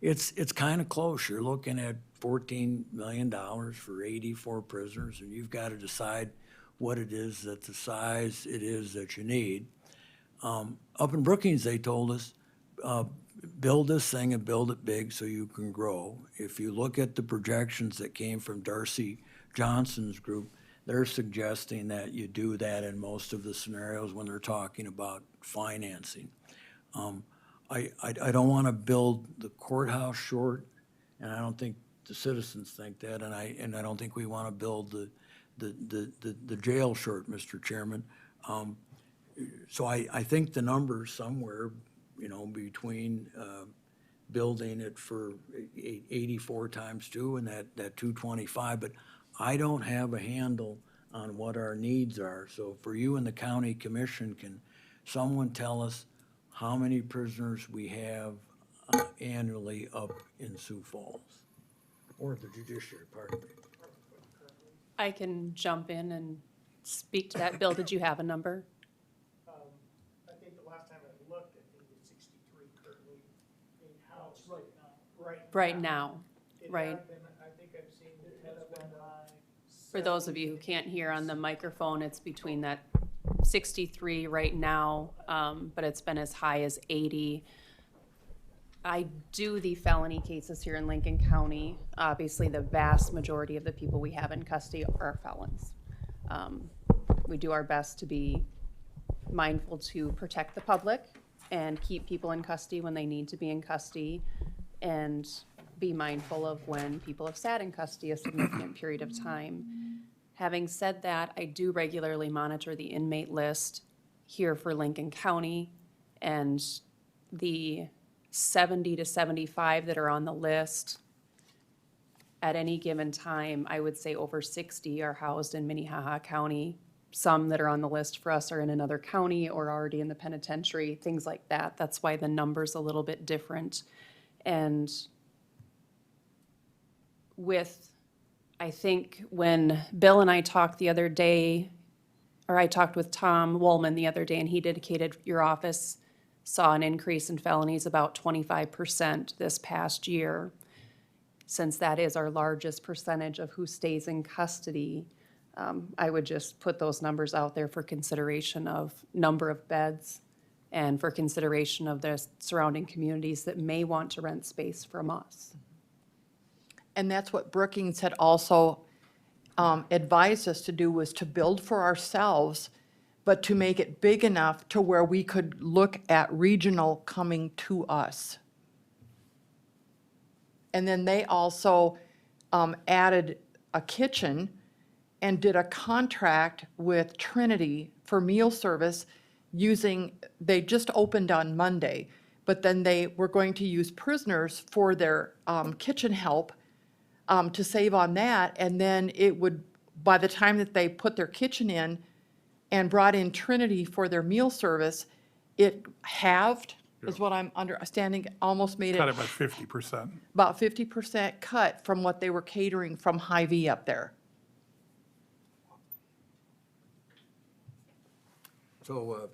it's kind of close. You're looking at $14 million for 84 prisoners, and you've got to decide what it is that the size it is that you need. Up in Brookings, they told us, build this thing and build it big so you can grow. If you look at the projections that came from Darcy Johnson's group, they're suggesting that you do that in most of the scenarios when they're talking about financing. I don't want to build the courthouse short, and I don't think the citizens think that, and I don't think we want to build the jail short, Mr. Chairman. So I think the number's somewhere, between building it for 84 times 2 and that 225, but I don't have a handle on what our needs are. So for you and the county commission, can someone tell us how many prisoners we have annually up in Sioux Falls? Or the judiciary, pardon me. I can jump in and speak to that. Bill, did you have a number? I think the last time I looked, I think it's 63 currently in-house. Right now, It right. had been- I think I've seen it has been For those of you who can't hear on the microphone, it's between that 63 right now, but it's been as high as 80. I do the felony cases here in Lincoln County. Obviously, the vast majority of the people we have in custody are felons. We do our best to be mindful to protect the public and keep people in custody when they need to be in custody, and be mindful of when people have sat in custody a significant period of time. Having said that, I do regularly monitor the inmate list here for Lincoln County, and the 70 to 75 that are on the list, at any given time, I would say over 60 are housed in Minnehaha County. Some that are on the list for us are in another county or already in the penitentiary, things like that. That's why the number's a little bit different. And I think when Bill and I talked the other day, or I talked with Tom Woolman the other day, and he indicated your office saw an increase in felonies about 25% this past year. Since that is our largest percentage of who stays in custody, I would just put those numbers out there for consideration of number of beds and for consideration of the surrounding communities that may want to rent space from us. And that's what Brookings had also advised us to do, was to build for ourselves, but to make it big enough to where we could look at regional coming to us. And then they also added a kitchen and did a contract with Trinity for meal service they just opened on Monday, but then they were going to use prisoners for their kitchen help to save on that. And then it would, by the time that they put their kitchen in and brought in Trinity for their meal service, it halved, is what I'm understanding, almost made it Cut it by 50%. about 50% cut from what they were catering from Hy-Vee up there. So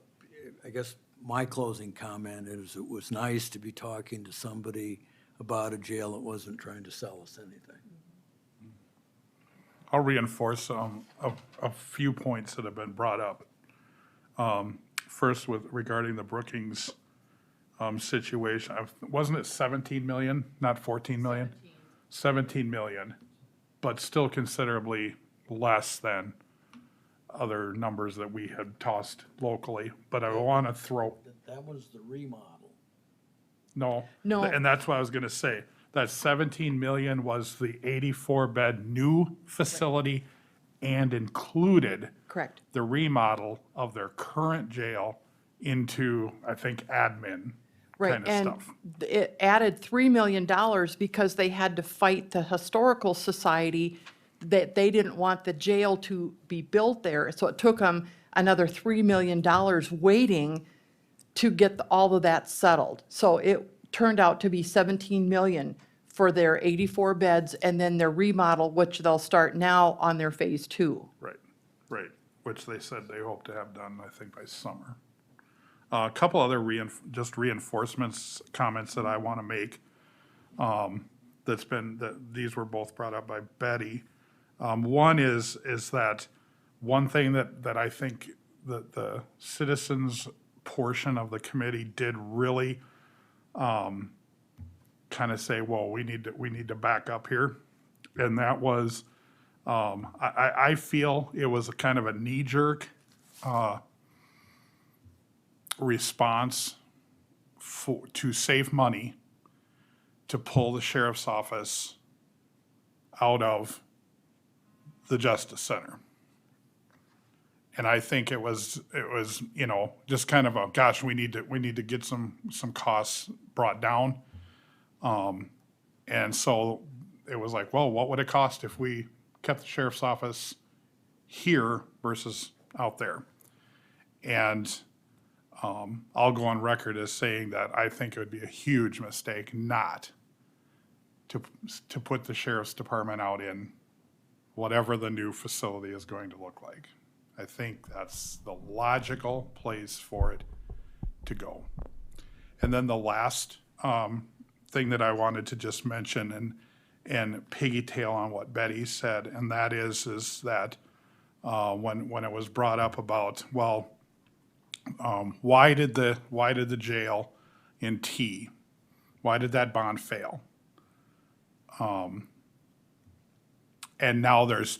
I guess my closing comment is it was nice to be talking to somebody about a jail that wasn't trying to sell us anything. I'll reinforce a few points that have been brought up. First, regarding the Brookings situation, wasn't it 17 million, not 14 million? 17 million, but still considerably less than other numbers that we had tossed locally. But I want to throw, That was the remodel. no. No. And that's what I was going to say. That 17 million was the 84-bed new facility and included Correct. the remodel of their current jail into, I think, admin Right, kind of and stuff. it added $3 million because they had to fight the Historical Society that they didn't want the jail to be built there. So it took them another $3 million waiting to get all of that settled. So it turned out to be 17 million for their 84 beds and then their remodel, which they'll start now on their phase 2. Right, right, which they said they hope to have done, I think, by summer. A couple other just reinforcements, comments that I want to make. These were both brought up by Betty. One is that one thing that I think that the citizens portion of the committee did really kind of say, well, we need to back up here. And that was, I feel it was a kind of a knee-jerk response to save money, to pull the sheriff's office out of the Justice Center. And I think it was, just kind of a, gosh, we need to get some costs brought down. And so it was like, well, what would it cost if we kept the sheriff's office here versus out there? And I'll go on record as saying that I think it would be a huge mistake not to put the sheriff's department out in whatever the new facility is going to look like. I think that's the logical place for it to go. And then the last thing that I wanted to just mention and piggytail on what Betty said, and that is that when it was brought up about, well, why did the jail in T, why did that bond fail? And now there's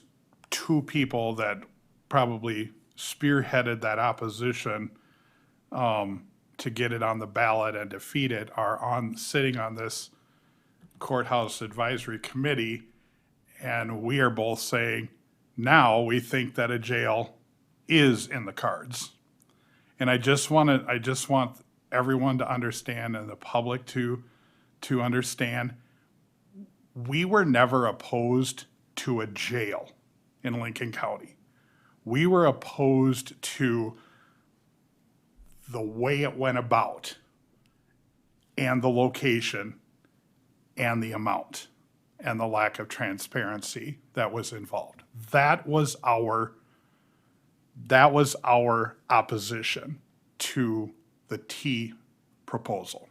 two people that probably spearheaded that opposition to get it on the ballot and defeat it are sitting on this courthouse advisory committee, and we are both saying now we think that a jail is in the cards. And I just want everyone to understand and the public to understand, we were never opposed to a jail in Lincoln County. We were opposed to the way it went about and the location and the amount and the lack of transparency that was involved. That was our opposition to the T proposal.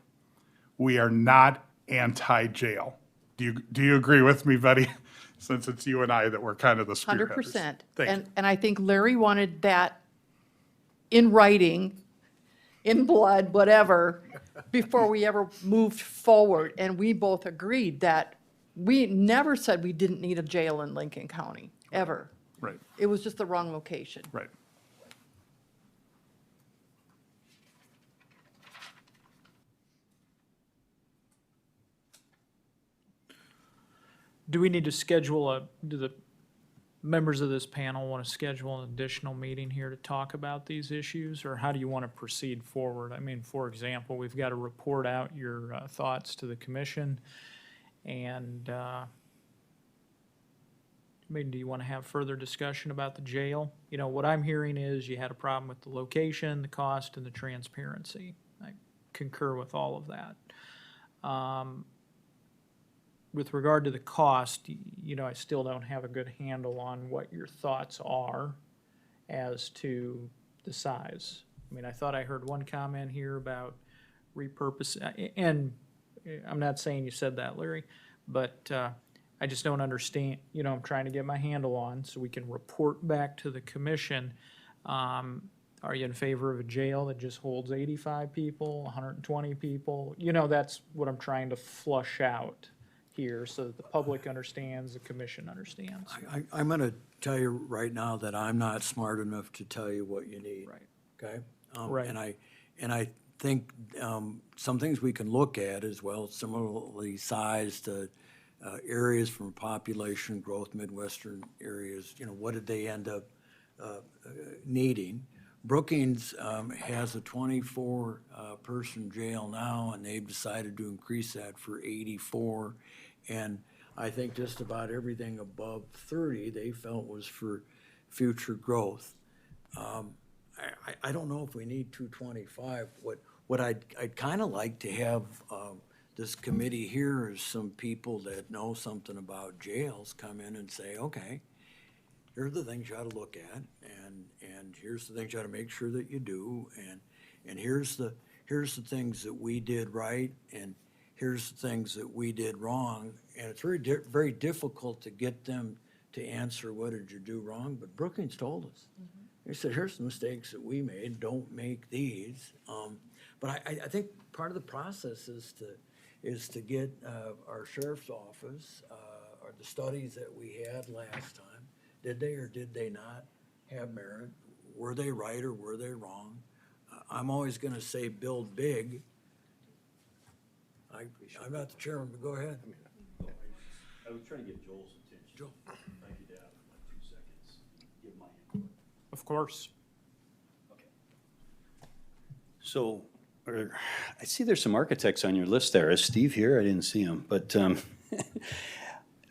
We are not anti-jail. Do you agree with me, Betty? Since it's you and I that were kind of the spearheaders. 100%. Thank you. And I think Larry wanted that in writing, in blood, whatever, before we ever moved forward. And we both agreed that we never said we didn't need a jail in Lincoln County, ever. Right, It was just the wrong location. right. Do we need to schedule do the members of this panel want to schedule an additional meeting here to talk about these issues? Or how do you want to proceed forward? I mean, for example, we've got to report out your thoughts to the commission. And, I mean, do you want to have further discussion about the jail? You know, what I'm hearing is you had a problem with the location, the cost, and the transparency. I concur with all of that. With regard to the cost, you know, I still don't have a good handle on what your thoughts are as to the size. I mean, I thought I heard one comment here about repurpose, and I'm not saying you said that, Larry, but I just don't understand, you know, I'm trying to get my handle on so we can report back to the commission. Are you in favor of a jail that just holds 85 people, 120 people? You know, that's what I'm trying to flush out here so that the public understands, the commission understands. I'm going to tell you right now that I'm not smart enough to tell you what you need. Right. Okay? Right. And I think some things we can look at as well, similarly sized areas from population growth, Midwestern areas, you know, what did they end up needing? Brookings has a 24-person jail now, and they've decided to increase that for 84. And I think just about everything above 30 they felt was for future growth. I don't know if we need 225. what I'd kind of like to have, this committee here is some people that know something about jails come in and say, okay, here are the things you ought to look at, and here's the things you ought to make sure that you do, and here's the things that we did right, and here's the things that we did wrong. And it's very difficult to get them to answer, what did you do wrong? But Brookings told us. They said, here's the mistakes that we made, don't make these. But I think part of the process is to get our sheriff's office, or the studies that we had last time, did they or did they not have merit? Were they right or were they wrong? I'm always gonna say build big. I'm not the chairman, but go ahead. I was trying to get Joel's attention. Joel. If I could have like 2 seconds, give my input. Of course. So, I see there's some architects on your list there. Is Steve here? I didn't see him, but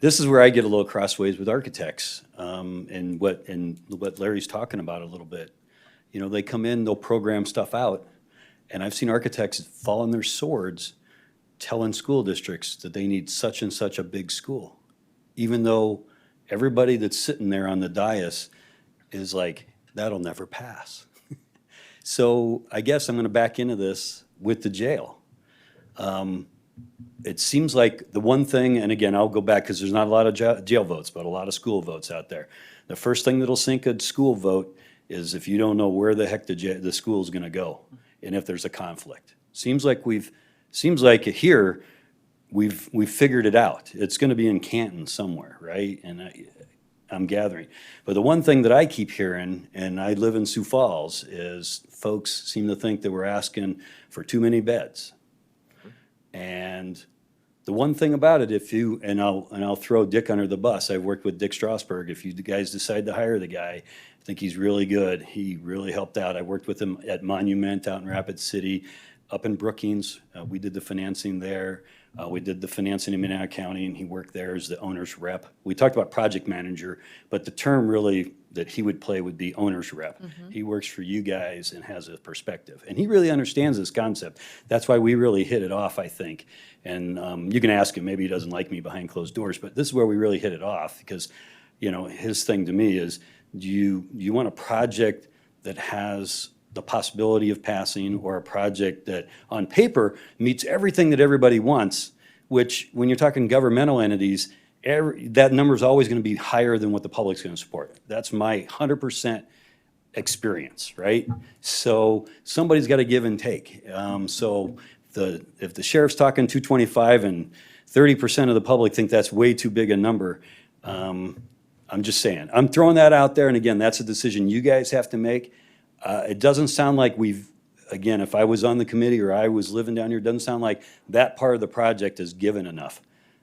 this is where I get a little crossways with architects, and what Larry's talking about a little bit. You know, they come in, they'll program stuff out, and I've seen architects fall on their swords telling school districts that they need such and such a big school, even though everybody that's sitting there on the dais is like, that'll never pass. So I guess I'm gonna back into this with the jail. It seems like the one thing, and again, I'll go back because there's not a lot of jail votes, but a lot of school votes out there. The first thing that'll sink a school vote is if you don't know where the heck the school's gonna go, and if there's a conflict. Seems like here, we've figured it out. It's gonna be in Canton somewhere, right? And I'm gathering. But the one thing that I keep hearing, and I live in Sioux Falls, is folks seem to think that we're asking for too many beds. And the one thing about it, and I'll throw Dick under the bus. I've worked with Dick Strasberg. If you guys decide to hire the guy, I think he's really good. He really helped out. I worked with him at Monument out in Rapid City, up in Brookings. We did the financing there. We did the financing in Minnetonka County, and he worked there as the owner's rep. We talked about project manager, but the term really that he would play would be owner's rep. He works for you guys and has a perspective. And he really understands this concept. That's why we really hit it off, I think. And you can ask him, maybe he doesn't like me behind closed doors, but this is where we really hit it off, because, you know, his thing to me is, do you want a project that has the possibility of passing, or a project that on paper meets everything that everybody wants, which when you're talking governmental entities, that number is always gonna be higher than what the public's gonna support. That's my 100% experience, right? So somebody's gotta give and take. So if the sheriff's talking 225 and 30% of the public think that's way too big a number, I'm just saying. I'm throwing that out there, and again, that's a decision you guys have to make. It doesn't sound like again, if I was on the committee or I was living down here, it doesn't sound like that part of the project is given enough.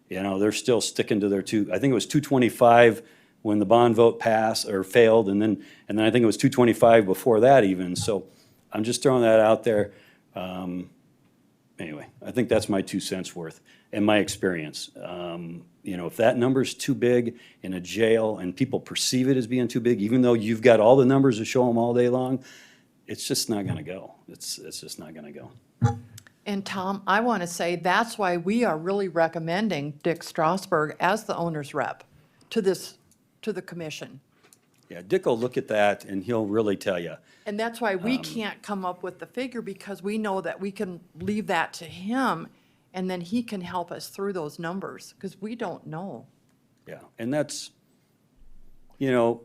You know, they're still sticking to their I think it was 225 when the bond vote passed or failed, and then I think it was 225 before that even. So I'm just throwing that out there. Anyway, I think that's my 2 cents worth and my experience. You know, if that number's too big in a jail and people perceive it as being too big, even though you've got all the numbers to show them all day long, it's just not gonna go. It's just not gonna go. And Tom, I want to say that's why we are really recommending Dick Strasberg as the owner's rep to the commission. Yeah, Dick will look at that and he'll really tell you. And that's why we can't come up with the figure, because we know that we can leave that to him, and then he can help us through those numbers, because we don't know. Yeah, and that's, you know,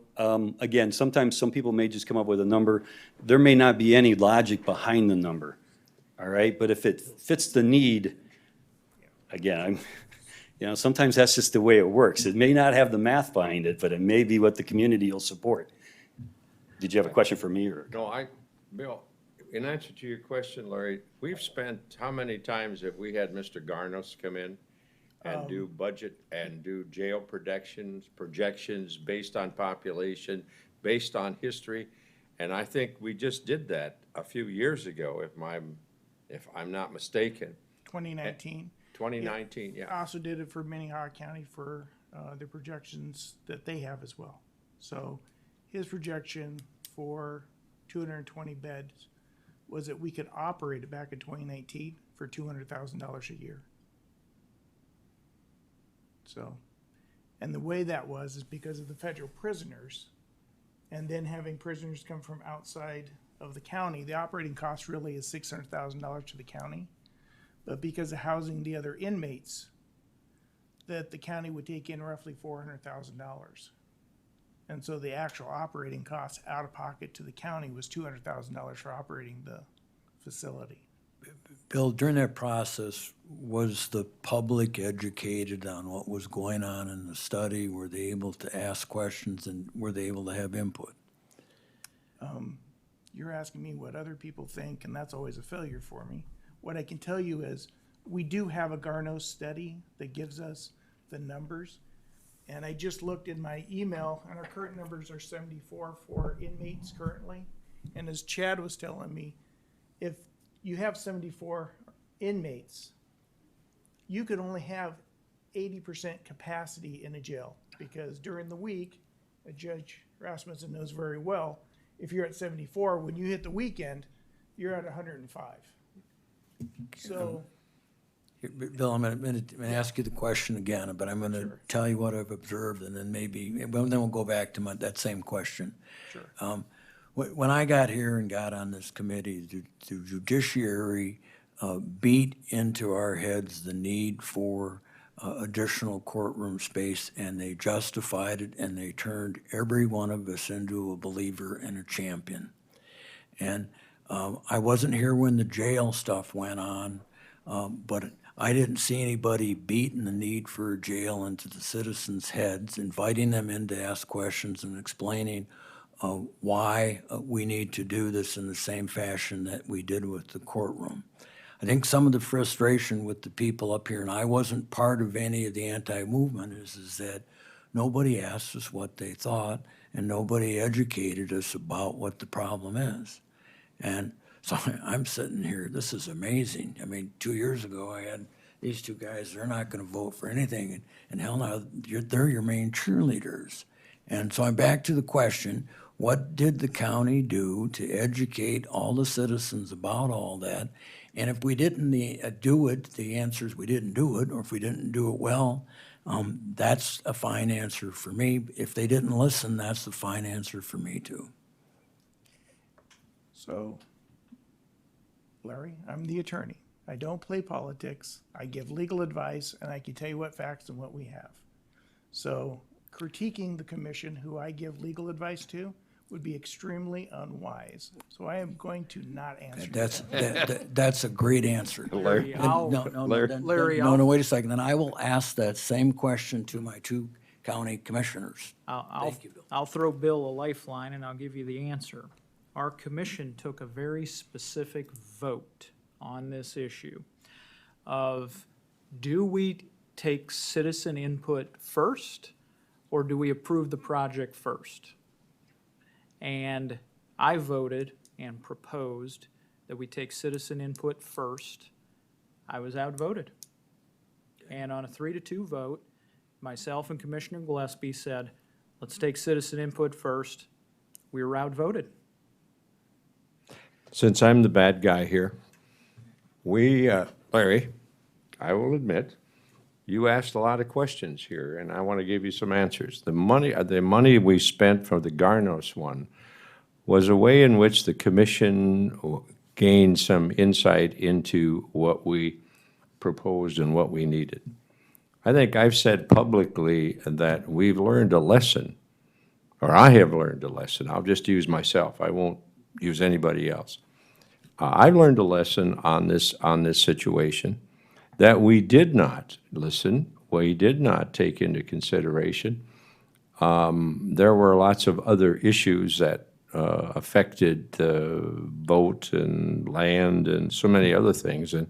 again, sometimes some people may just come up with a number. There may not be any logic behind the number, all right? But if it fits the need, again, you know, sometimes that's just the way it works. It may not have the math behind it, but it may be what the community will support. Did you have a question for me, or? No, Bill, in answer to your question, Larry, we've spent, how many times have we had Mr. Garnos come in and do budget and do jail projections based on population, based on history? And I think we just did that a few years ago, if I'm not mistaken. 2019. 2019, I yeah. also did it for Minnehaha County for the projections that they have as well. So his projection for 220 beds was that we could operate it back in 2019 for $200,000 a year. So, and the way that was is because of the federal prisoners, and then having prisoners come from outside of the county, the operating cost really is $600,000 to the county. But because of housing the other inmates, that the county would take in roughly $400,000. And so the actual operating cost out of pocket to the county was $200,000 for operating the facility. Bill, during that process, was the public educated on what was going on in the study? Were they able to ask questions, and were they able to have input? You're asking me what other people think, and that's always a failure for me. What I can tell you is we do have a Garnos study that gives us the numbers. And I just looked in my email, and our current numbers are 74 for inmates currently. And as Chad was telling me, if you have 74 inmates, you could only have 80% capacity in a jail, because during the week, Judge Rasmussen knows very well, if you're at 74, when you hit the weekend, you're at 105. So, Bill, I'm gonna ask you the question again, but I'm gonna tell you what I've observed, and then then we'll go back to that same question. sure. When I got here and got on this committee, the judiciary beat into our heads the need for additional courtroom space, and they justified it, and they turned every one of us into a believer and a champion. And I wasn't here when the jail stuff went on, but I didn't see anybody beating the need for a jail into the citizens' heads, inviting them in to ask questions and explaining why we need to do this in the same fashion that we did with the courtroom. I think some of the frustration with the people up here, and I wasn't part of any of the anti-movement, is that nobody asked us what they thought, and nobody educated us about what the problem is. And so I'm sitting here, this is amazing. I mean, 2 years ago, I had these two guys, they're not gonna vote for anything, and hell no, they're your main cheerleaders. And so I'm back to the question, what did the county do to educate all the citizens about all that? And if we didn't do it, the answer is we didn't do it, or if we didn't do it well, that's a fine answer for me. If they didn't listen, that's a fine answer for me too. So, Larry, I'm the attorney. I don't play politics. I give legal advice, and I can tell you what facts and what we have. So critiquing the commission, who I give legal advice to, would be extremely unwise. So I am going to not answer that. That's a great answer. Larry, No, wait a second. Then I will ask that same question to my two county commissioners. Thank you, Bill. I'll throw Bill a lifeline, and I'll give you the answer. Our commission took a very specific vote on this issue of, do we take citizen input first, or do we approve the project first? And I voted and proposed that we take citizen input first. I was outvoted. And on a 3-2 vote, myself and Commissioner Gillespie said, let's take citizen input first. We were outvoted. Since I'm the bad guy here, Larry, I will admit, you asked a lot of questions here, and I want to give you some answers. The money we spent for the Garnos one was a way in which the commission gained some insight into what we proposed and what we needed. I think I've said publicly that we've learned a lesson, or I have learned a lesson. I'll just use myself. I won't use anybody else. I learned a lesson on this situation, that we did not listen, we did not take into consideration. There were lots of other issues that affected the vote and land and so many other things. And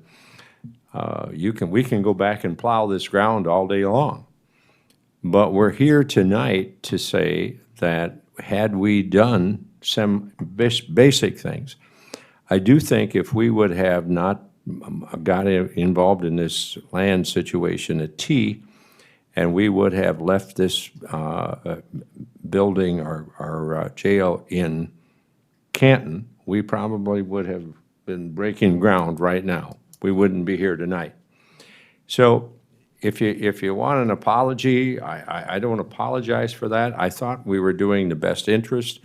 we can go back and plow this ground all day long. But we're here tonight to say that had we done some basic things, I do think if we would have not got involved in this land situation at T, and we would have left this building, our jail in Canton, we probably would have been breaking ground right now. We wouldn't be here tonight. So if you want an apology, I don't apologize for that. I thought we were doing the best interest.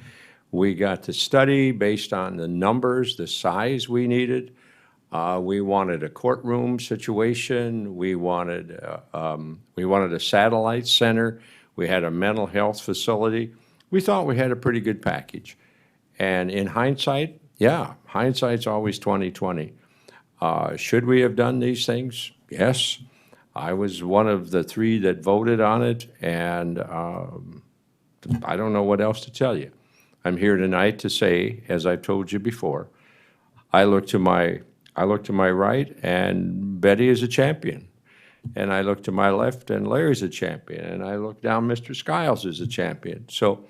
We got to study based on the numbers, the size we needed. We wanted a courtroom situation. We wanted a satellite center. We had a mental health facility. We thought we had a pretty good package. And in hindsight, yeah, hindsight's always 20/20. Should we have done these things? Yes. I was one of the 3 that voted on it, and I don't know what else to tell you. I'm here tonight to say, as I've told you before, I look to my right, and Betty is a champion. And I look to my left, and Larry's a champion. And I look down, Mr. Skiles is a champion. So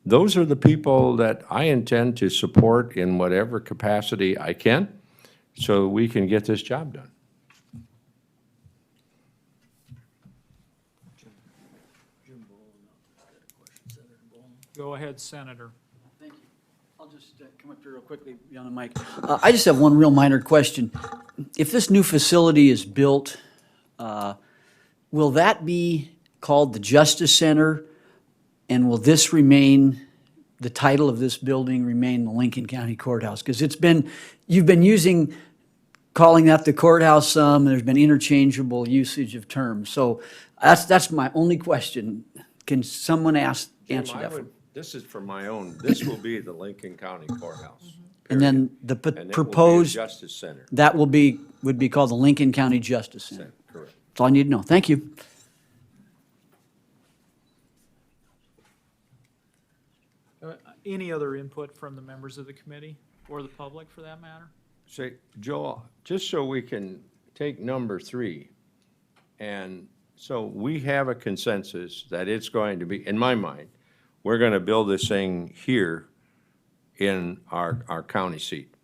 those are the people that I intend to support in whatever capacity I can, so we can get this job done. Go ahead, Senator. Thank you. I'll just come up here real quickly, be on the mic. I just have one real minor question. If this new facility is built, will that be called the Justice Center? And will this remain, the title of this building remain the Lincoln County Courthouse? Because you've been calling that the courthouse some, and there's been interchangeable usage of terms. So that's my only question. Can someone answer that for me? This is for my own, this will be the Lincoln County Courthouse. And then the And it will be a proposed, Justice Center. that would be called the Lincoln County Justice Center. Correct. That's all I need to know. Thank you. Any other input from the members of the committee or the public for that matter? Say, Joel, just so we can take number 3, and so we have a consensus that it's going to be, in my mind, we're going to build this thing here in our county seat.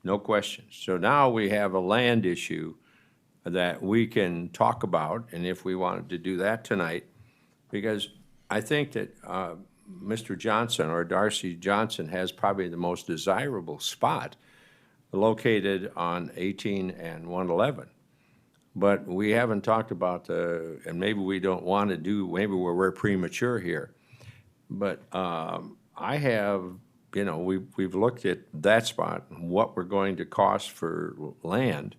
No question. So now we have a land issue that we can talk about, and if we wanted to do that tonight, because I think that Mr. Johnson, or Darcy Johnson, has probably the most desirable spot located on 18 and 111. But we haven't talked about and maybe we don't want to do, maybe we're premature here. But I have, we've looked at that spot, what we're going to cost for land,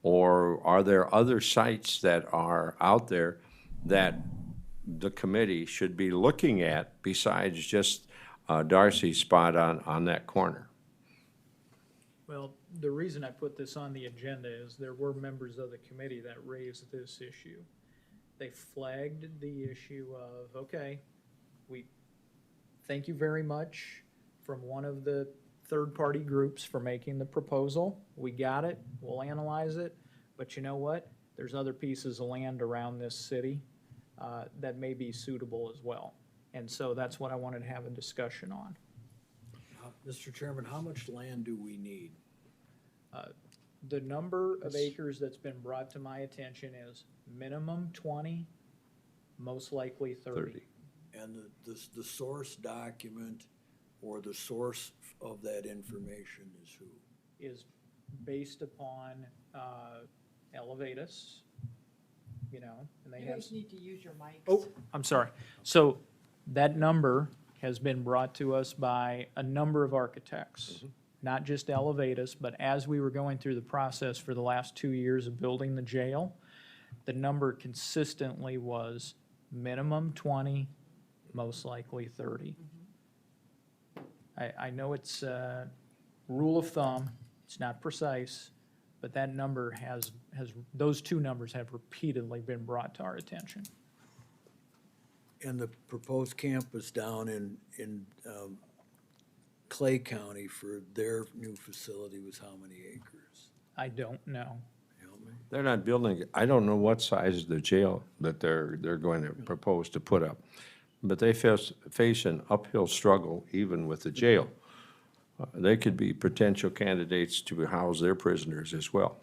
or are there other sites that are out there that the committee should be looking at besides just Darcy's spot on that corner? Well, the reason I put this on the agenda is there were members of the committee that raised this issue. They flagged the issue of, okay, we thank you very much from one of the third-party groups for making the proposal. We got it, we'll analyze it, but you know what? There's other pieces of land around this city that may be suitable as well. And so that's what I wanted to have a discussion on. Mr. Chairman, how much land do we need? The number of acres that's been brought to my attention is minimum 20, most likely 30. And the source document or the source of that information is who? Is based upon Elevatus, and they You have. guys need to use your mics. Oh, I'm sorry. So that number has been brought to us by a number of architects, not just Elevatus, but as we were going through the process for the last 2 years of building the jail, the number consistently was minimum 20, most likely 30. I know it's a rule of thumb, it's not precise, but that number those 2 numbers have repeatedly been brought to our attention. And the proposed campus down in Clay County for their new facility was how many acres? I don't know. Help me? They're not building, I don't know what size of the jail that they're going to propose to put up, but they face an uphill struggle even with the jail. They could be potential candidates to house their prisoners as well.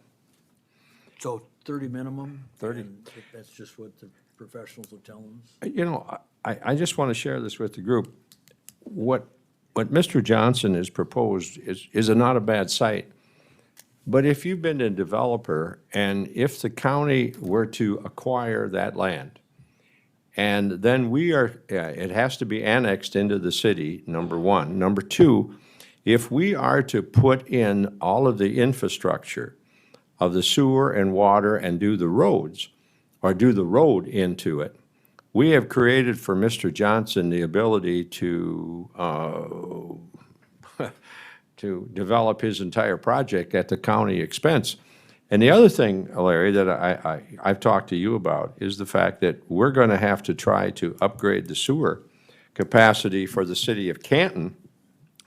So 30 minimum? 30. And that's just what the professionals are telling us? I just want to share this with the group. What Mr. Johnson has proposed is not a bad site. But if you've been a developer, and if the county were to acquire that land, and then it has to be annexed into the city, number one. Number two, if we are to put in all of the infrastructure of the sewer and water and do the roads, or do the road into it, we have created for Mr. Johnson the ability to to develop his entire project at the county expense. And the other thing, Larry, that I've talked to you about is the fact that we're going to have to try to upgrade the sewer capacity for the city of Canton,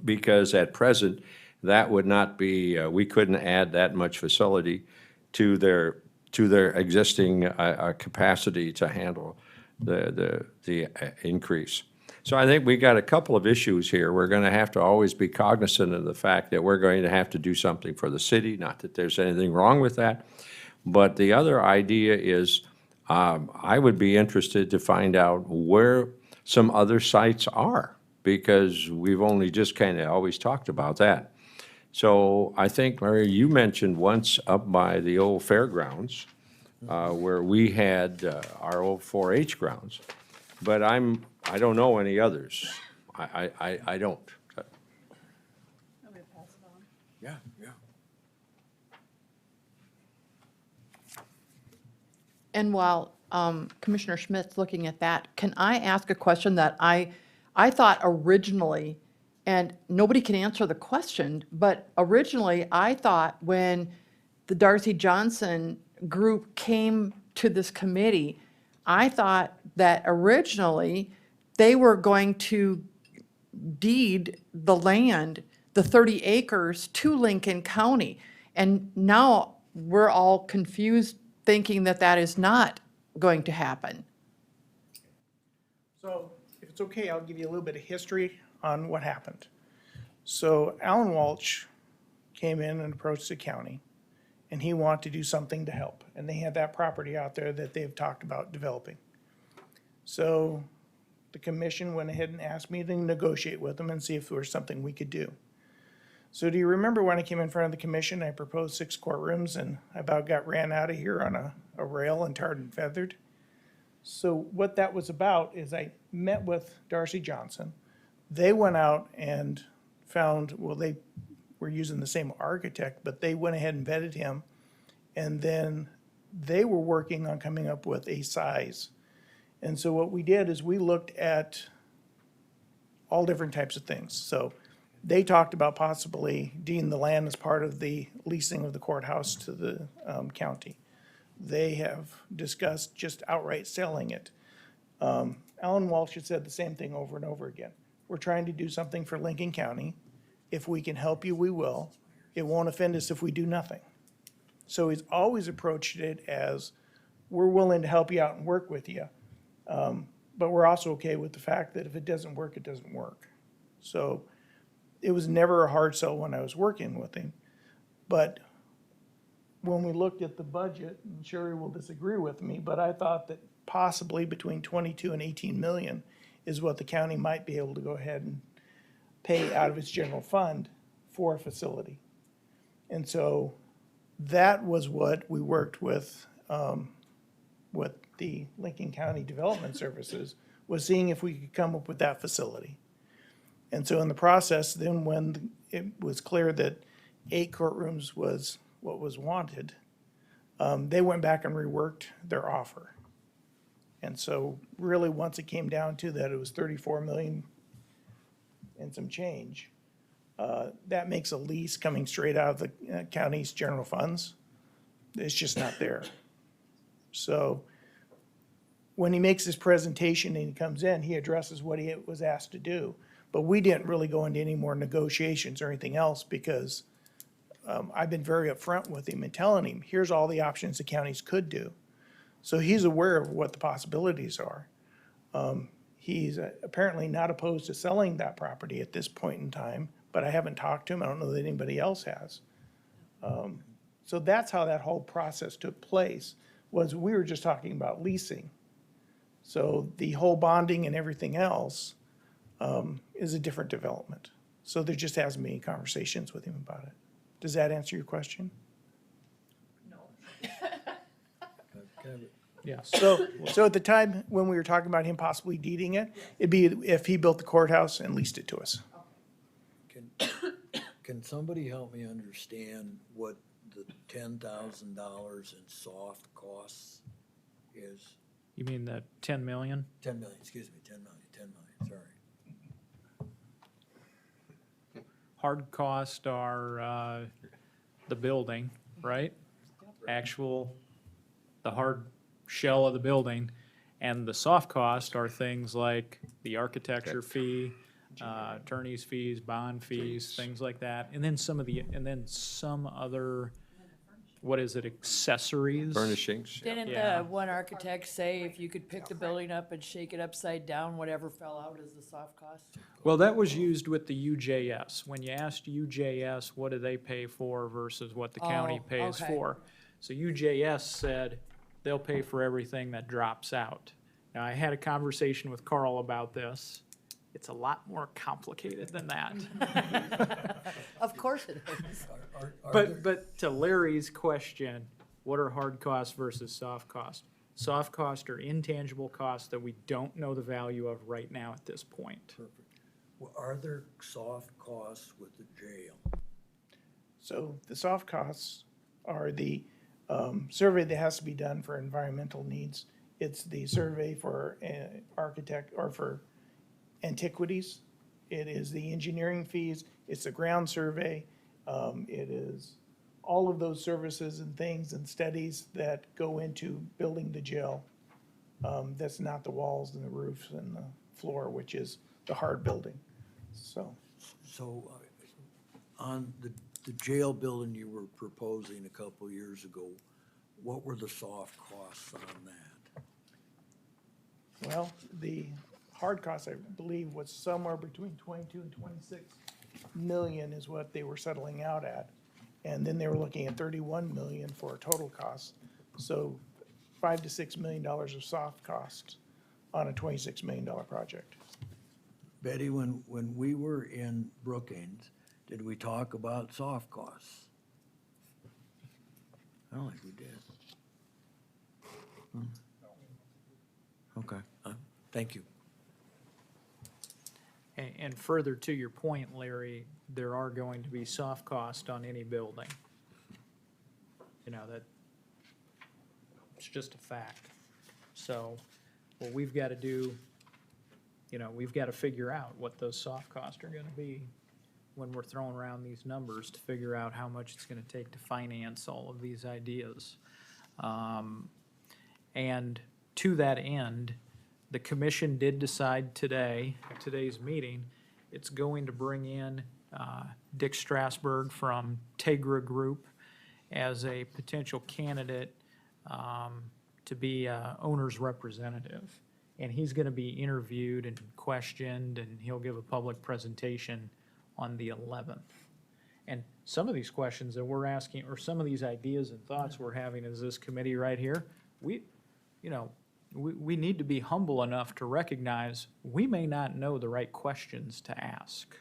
because at present, that would not be, we couldn't add that much facility to their existing capacity to handle the increase. So I think we got a couple of issues here. We're going to have to always be cognizant of the fact that we're going to have to do something for the city, not that there's anything wrong with that. But the other idea is, I would be interested to find out where some other sites are, because we've only just kind of always talked about that. So I think, Larry, you mentioned once up by the old fairgrounds, where we had our old 4-H grounds. But I don't know any others. I don't. Yeah, yeah. And while Commissioner Schmidt's looking at that, can I ask a question that I thought originally, and nobody can answer the question, but originally I thought when the Darcy Johnson group came to this committee, I thought that originally they were going to deed the land, the 30 acres, to Lincoln County. And now we're all confused, thinking that that is not going to happen. So if it's okay, I'll give you a little bit of history on what happened. So Alan Walsh came in and approached the county, and he wanted to do something to help. And they had that property out there that they've talked about developing. So the commission went ahead and asked me to negotiate with them and see if there was something we could do. So do you remember when I came in front of the commission, I proposed 6 courtrooms, and I about got ran out of here on a rail and tarred and feathered? So what that was about is I met with Darcy Johnson. They went out and found, well, they were using the same architect, but they went ahead and vetted him. And then they were working on coming up with a size. And so what we did is we looked at all different types of things. So they talked about possibly deeding the land as part of the leasing of the courthouse to the county. They have discussed just outright selling it. Alan Walsh had said the same thing over and over again. We're trying to do something for Lincoln County. If we can help you, we will. It won't offend us if we do nothing. So he's always approached it as, we're willing to help you out and work with you. But we're also okay with the fact that if it doesn't work, it doesn't work. So it was never a hard sell when I was working with him. But when we looked at the budget, and Sherry will disagree with me, but I thought that possibly between 22 and 18 million is what the county might be able to go ahead and pay out of its general fund for a facility. And so that was what we worked with the Lincoln County Development Services, was seeing if we could come up with that facility. And so in the process, then when it was clear that 8 courtrooms was what was wanted, they went back and reworked their offer. And so really, once it came down to that, it was 34 million and some change. That makes a lease coming straight out of the county's general funds. It's just not there. So when he makes his presentation and he comes in, he addresses what he was asked to do. But we didn't really go into any more negotiations or anything else, because I've been very upfront with him and telling him, here's all the options the counties could do. So he's aware of what the possibilities are. He's apparently not opposed to selling that property at this point in time, but I haven't talked to him. I don't know that anybody else has. So that's how that whole process took place, was we were just talking about leasing. So the whole bonding and everything else is a different development. So there just hasn't been any conversations with him about it. Does that answer your question? Yes. So at the time, when we were talking about him possibly deeding it, it'd be if he built the courthouse and leased it to us. Can somebody help me understand what the $10,000 in soft costs is? You mean the 10 million? 10 million, excuse me, 10 million, sorry. Hard cost are the building, right? The hard shell of the building. And the soft cost are things like the architecture fee, attorney's fees, bond fees, things like that. And then some other, what is it, accessories? Furnishings. yeah. Didn't Yeah. the one architect say if you could pick the building up and shake it upside down, whatever fell out is the soft cost? Well, that was used with the UJS. When you asked UJS, what do they pay for versus what the county Oh, pays okay. for? So UJS said they'll pay for everything that drops out. Now, I had a conversation with Carl about this. It's a lot more complicated than that. Of course it is. But to Larry's question, what are hard costs versus soft costs? Soft costs are intangible costs that we don't know the value of right now at this point. Perfect. Well, are there soft costs with the jail? So the soft costs are the survey that has to be done for environmental needs. It's the survey for architect or for antiquities. It is the engineering fees. It's the ground survey. It is all of those services and things and studies that go into building the jail. That's not the walls and the roofs and the floor, which is the hard building. So So on the jail building you were proposing a couple years ago, what were the soft costs on that? well, the hard cost, I believe, was somewhere between 22 and 26 million is what they were settling out at. And then they were looking at 31 million for a total cost. So $5 to $6 million of soft costs on a $26 million project. Betty, when we were in Brookings, did we talk about soft costs? I don't think we did. Okay, thank you. And further to your point, Larry, there are going to be soft costs on any building. You know, that, it's just a fact. So what we've got to do, you know, we've got to figure out what those soft costs are going to be when we're throwing around these numbers to figure out how much it's going to take to finance all of these ideas. And to that end, the commission did decide today, today's meeting, it's going to bring in Dick Strasberg from Tegra Group as a potential candidate to be owner's representative. And he's going to be interviewed and questioned, and he'll give a public presentation on the 11th. And some of these questions that we're asking, or some of these ideas and thoughts we're having as this committee right here, we need to be humble enough to recognize we may not know the right questions to ask.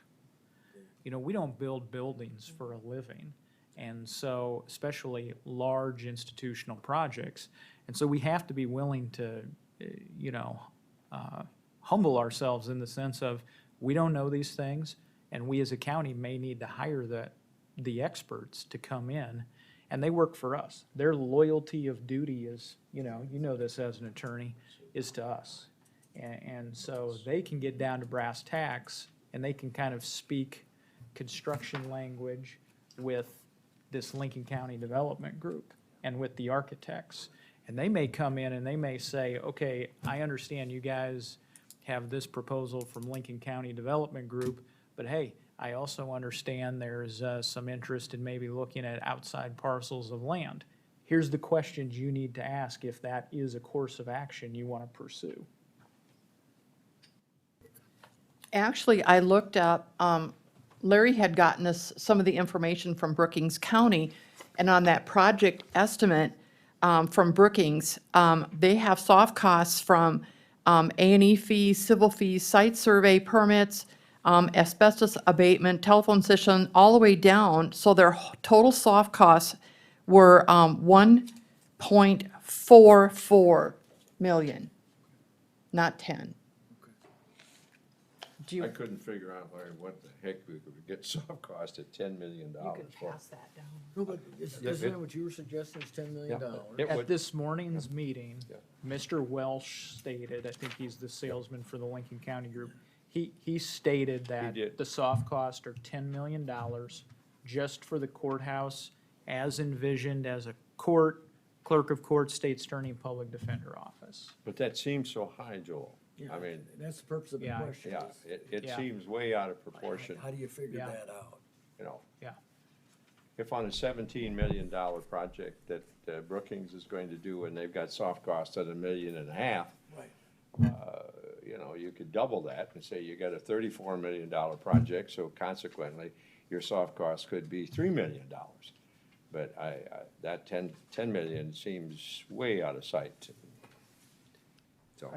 You know, we don't build buildings for a living. And so, especially large institutional projects. And so we have to be willing to, humble ourselves in the sense of, we don't know these things, and we as a county may need to hire the experts to come in, and they work for us. Their loyalty of duty is, you know this as an attorney, is to us. And so they can get down to brass tacks, and they can kind of speak construction language with this Lincoln County Development Group and with the architects. And they may come in and they may say, okay, I understand you guys have this proposal from Lincoln County Development Group, but hey, I also understand there's some interest in maybe looking at outside parcels of land. Here's the questions you need to ask if that is a course of action you want to pursue. Actually, I looked up, Larry had gotten us some of the information from Brookings County, and on that project estimate from Brookings, they have soft costs from A&E fees, civil fees, site survey permits, asbestos abatement, telephone system, all the way down. So their total soft costs were 8.44 million, not 10. Do I you, couldn't figure out, Larry, what the heck we could get soft cost at $10 million for. that down. No, but isn't that what you were suggesting, is $10 million? It At would- this morning's meeting, Yeah. Mr. Welsh stated, I think he's the salesman for the Lincoln County Group, he stated that did. the soft costs are $10 million just for the courthouse as envisioned as a court, clerk of court, state's attorney, and public defender office. But that seems so high, Joel. I mean, That's the purpose of the Yeah. question. yeah, is it Yeah. seems way out of proportion, How do you figure Yeah. that out? you know. Yeah. If on a $17 million project that Brookings is going to do, and they've got soft costs at $1.5 million, Right. you know, you could double that and say you got a $34 million project, so consequently, your soft cost could be $3 million. But that 10 million seems way out of sight. So,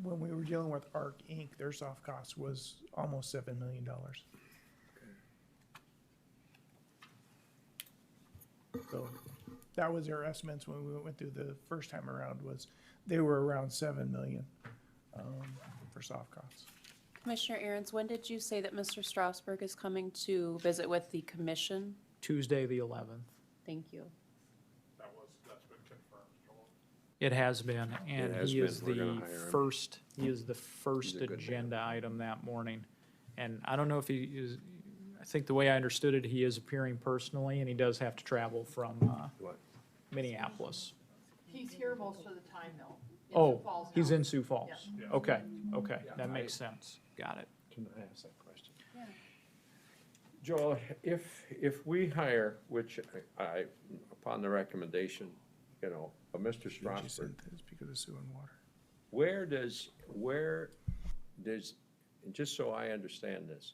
When we were dealing with Arc Inc., their soft cost was almost $7 million. So that was their estimates when we went through the first time around, was they were around 7 million for soft costs. Commissioner Aaron's, when did you say that Mr. Strasburg is coming to visit with the commission? Tuesday, the 11th. Thank you. That's been confirmed, Joel. It has been, and has he is been. We're the gonna hire him. first, he is the first He's a good man. agenda item that morning. And I don't know if he is, I think the way I understood it, he is appearing personally, and he does have to travel from what? Minneapolis. He's here most of the time, though. Oh, he's in Sioux Falls. Yeah. Okay, okay, that makes sense. Got it. Can I ask that question? Joel, if we hire, which I, upon the recommendation, you know, of Mr. She Strasburg, said this because of sewer and water. where does, and just so I understand this,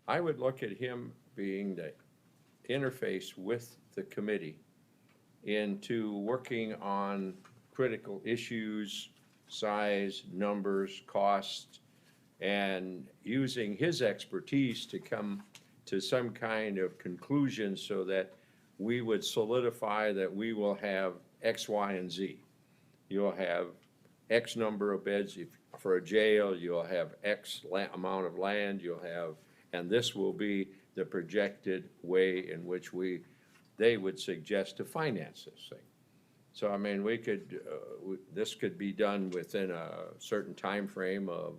I would look at him being the interface with the committee into working on critical issues, size, numbers, cost, and using his expertise to come to some kind of conclusion so that we would solidify that we will have X, Y, and Z. You'll have X number of beds for a jail, you'll have X amount of land, you'll have, and this will be the projected way in which they would suggest to finance this thing. So, I mean, we could, this could be done within a certain time frame of,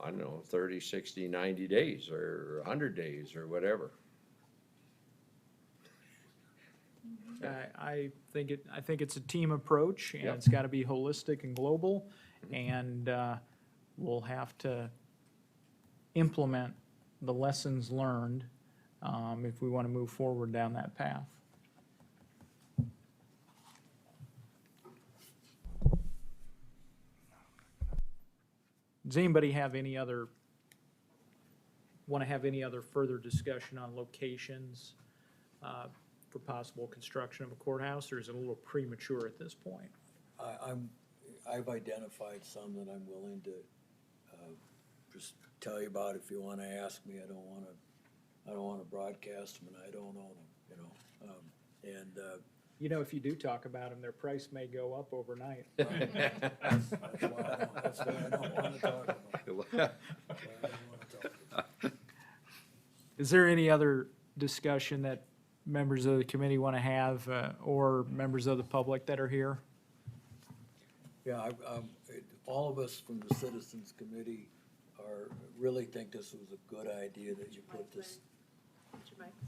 I don't know, 30, 60, 90 days, or 100 days, or whatever. I think it's a team approach, and Yep. it's gotta be holistic and global, and, we'll have to implement the lessons learned, if we wanna move forward down that path. Does anybody have any other, wanna have any other further discussion on locations, for possible construction of a courthouse, or is it a little premature at this point? I've identified some that I'm willing to just tell you about if you want to ask me. I don't want to broadcast them, and I don't own them, you know. You know, if you do talk about them, their price may go up overnight. That's why I don't want to talk about them. That's why I don't want to talk about them. Is there any other discussion that members of the committee want to have, or members of the public that are here? Yeah, all of us from the Citizens Committee really think this was a good idea that you put this.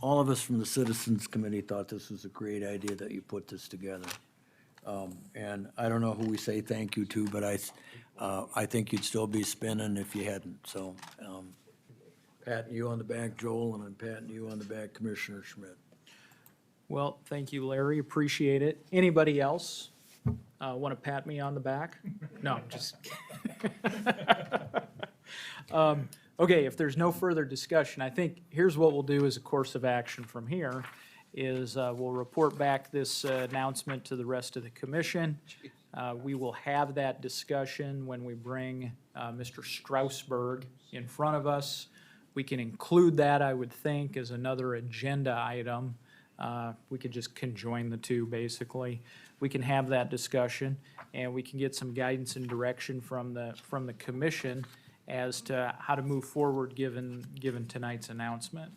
All of us from the Citizens Committee thought this was a great idea that you put this together. And I don't know who we say thank you to, but I think you'd still be spinning if you hadn't, so. Patting you on the back, Joel, and I'm patting you on the back, Commissioner Schmidt. Well, thank you, Larry, appreciate it. Anybody else want to pat me on the back? No, just. Okay, if there's no further discussion, I think here's what we'll do as a course of action from here, is we'll report back this announcement to the rest of the commission. We will have that discussion when we bring Mr. Strasburg in front of us. We can include that, I would think, as another agenda item We could just conjoin the two, basically. We can have that discussion, and we can get some guidance and direction from the commission as to how to move forward, given tonight's announcement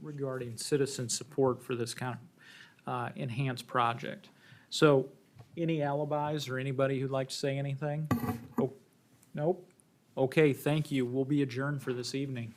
regarding citizen support for this kind of enhanced project. So, any alibis or anybody who'd like to say anything? Oh, nope? Okay, thank you. We'll be adjourned for this evening.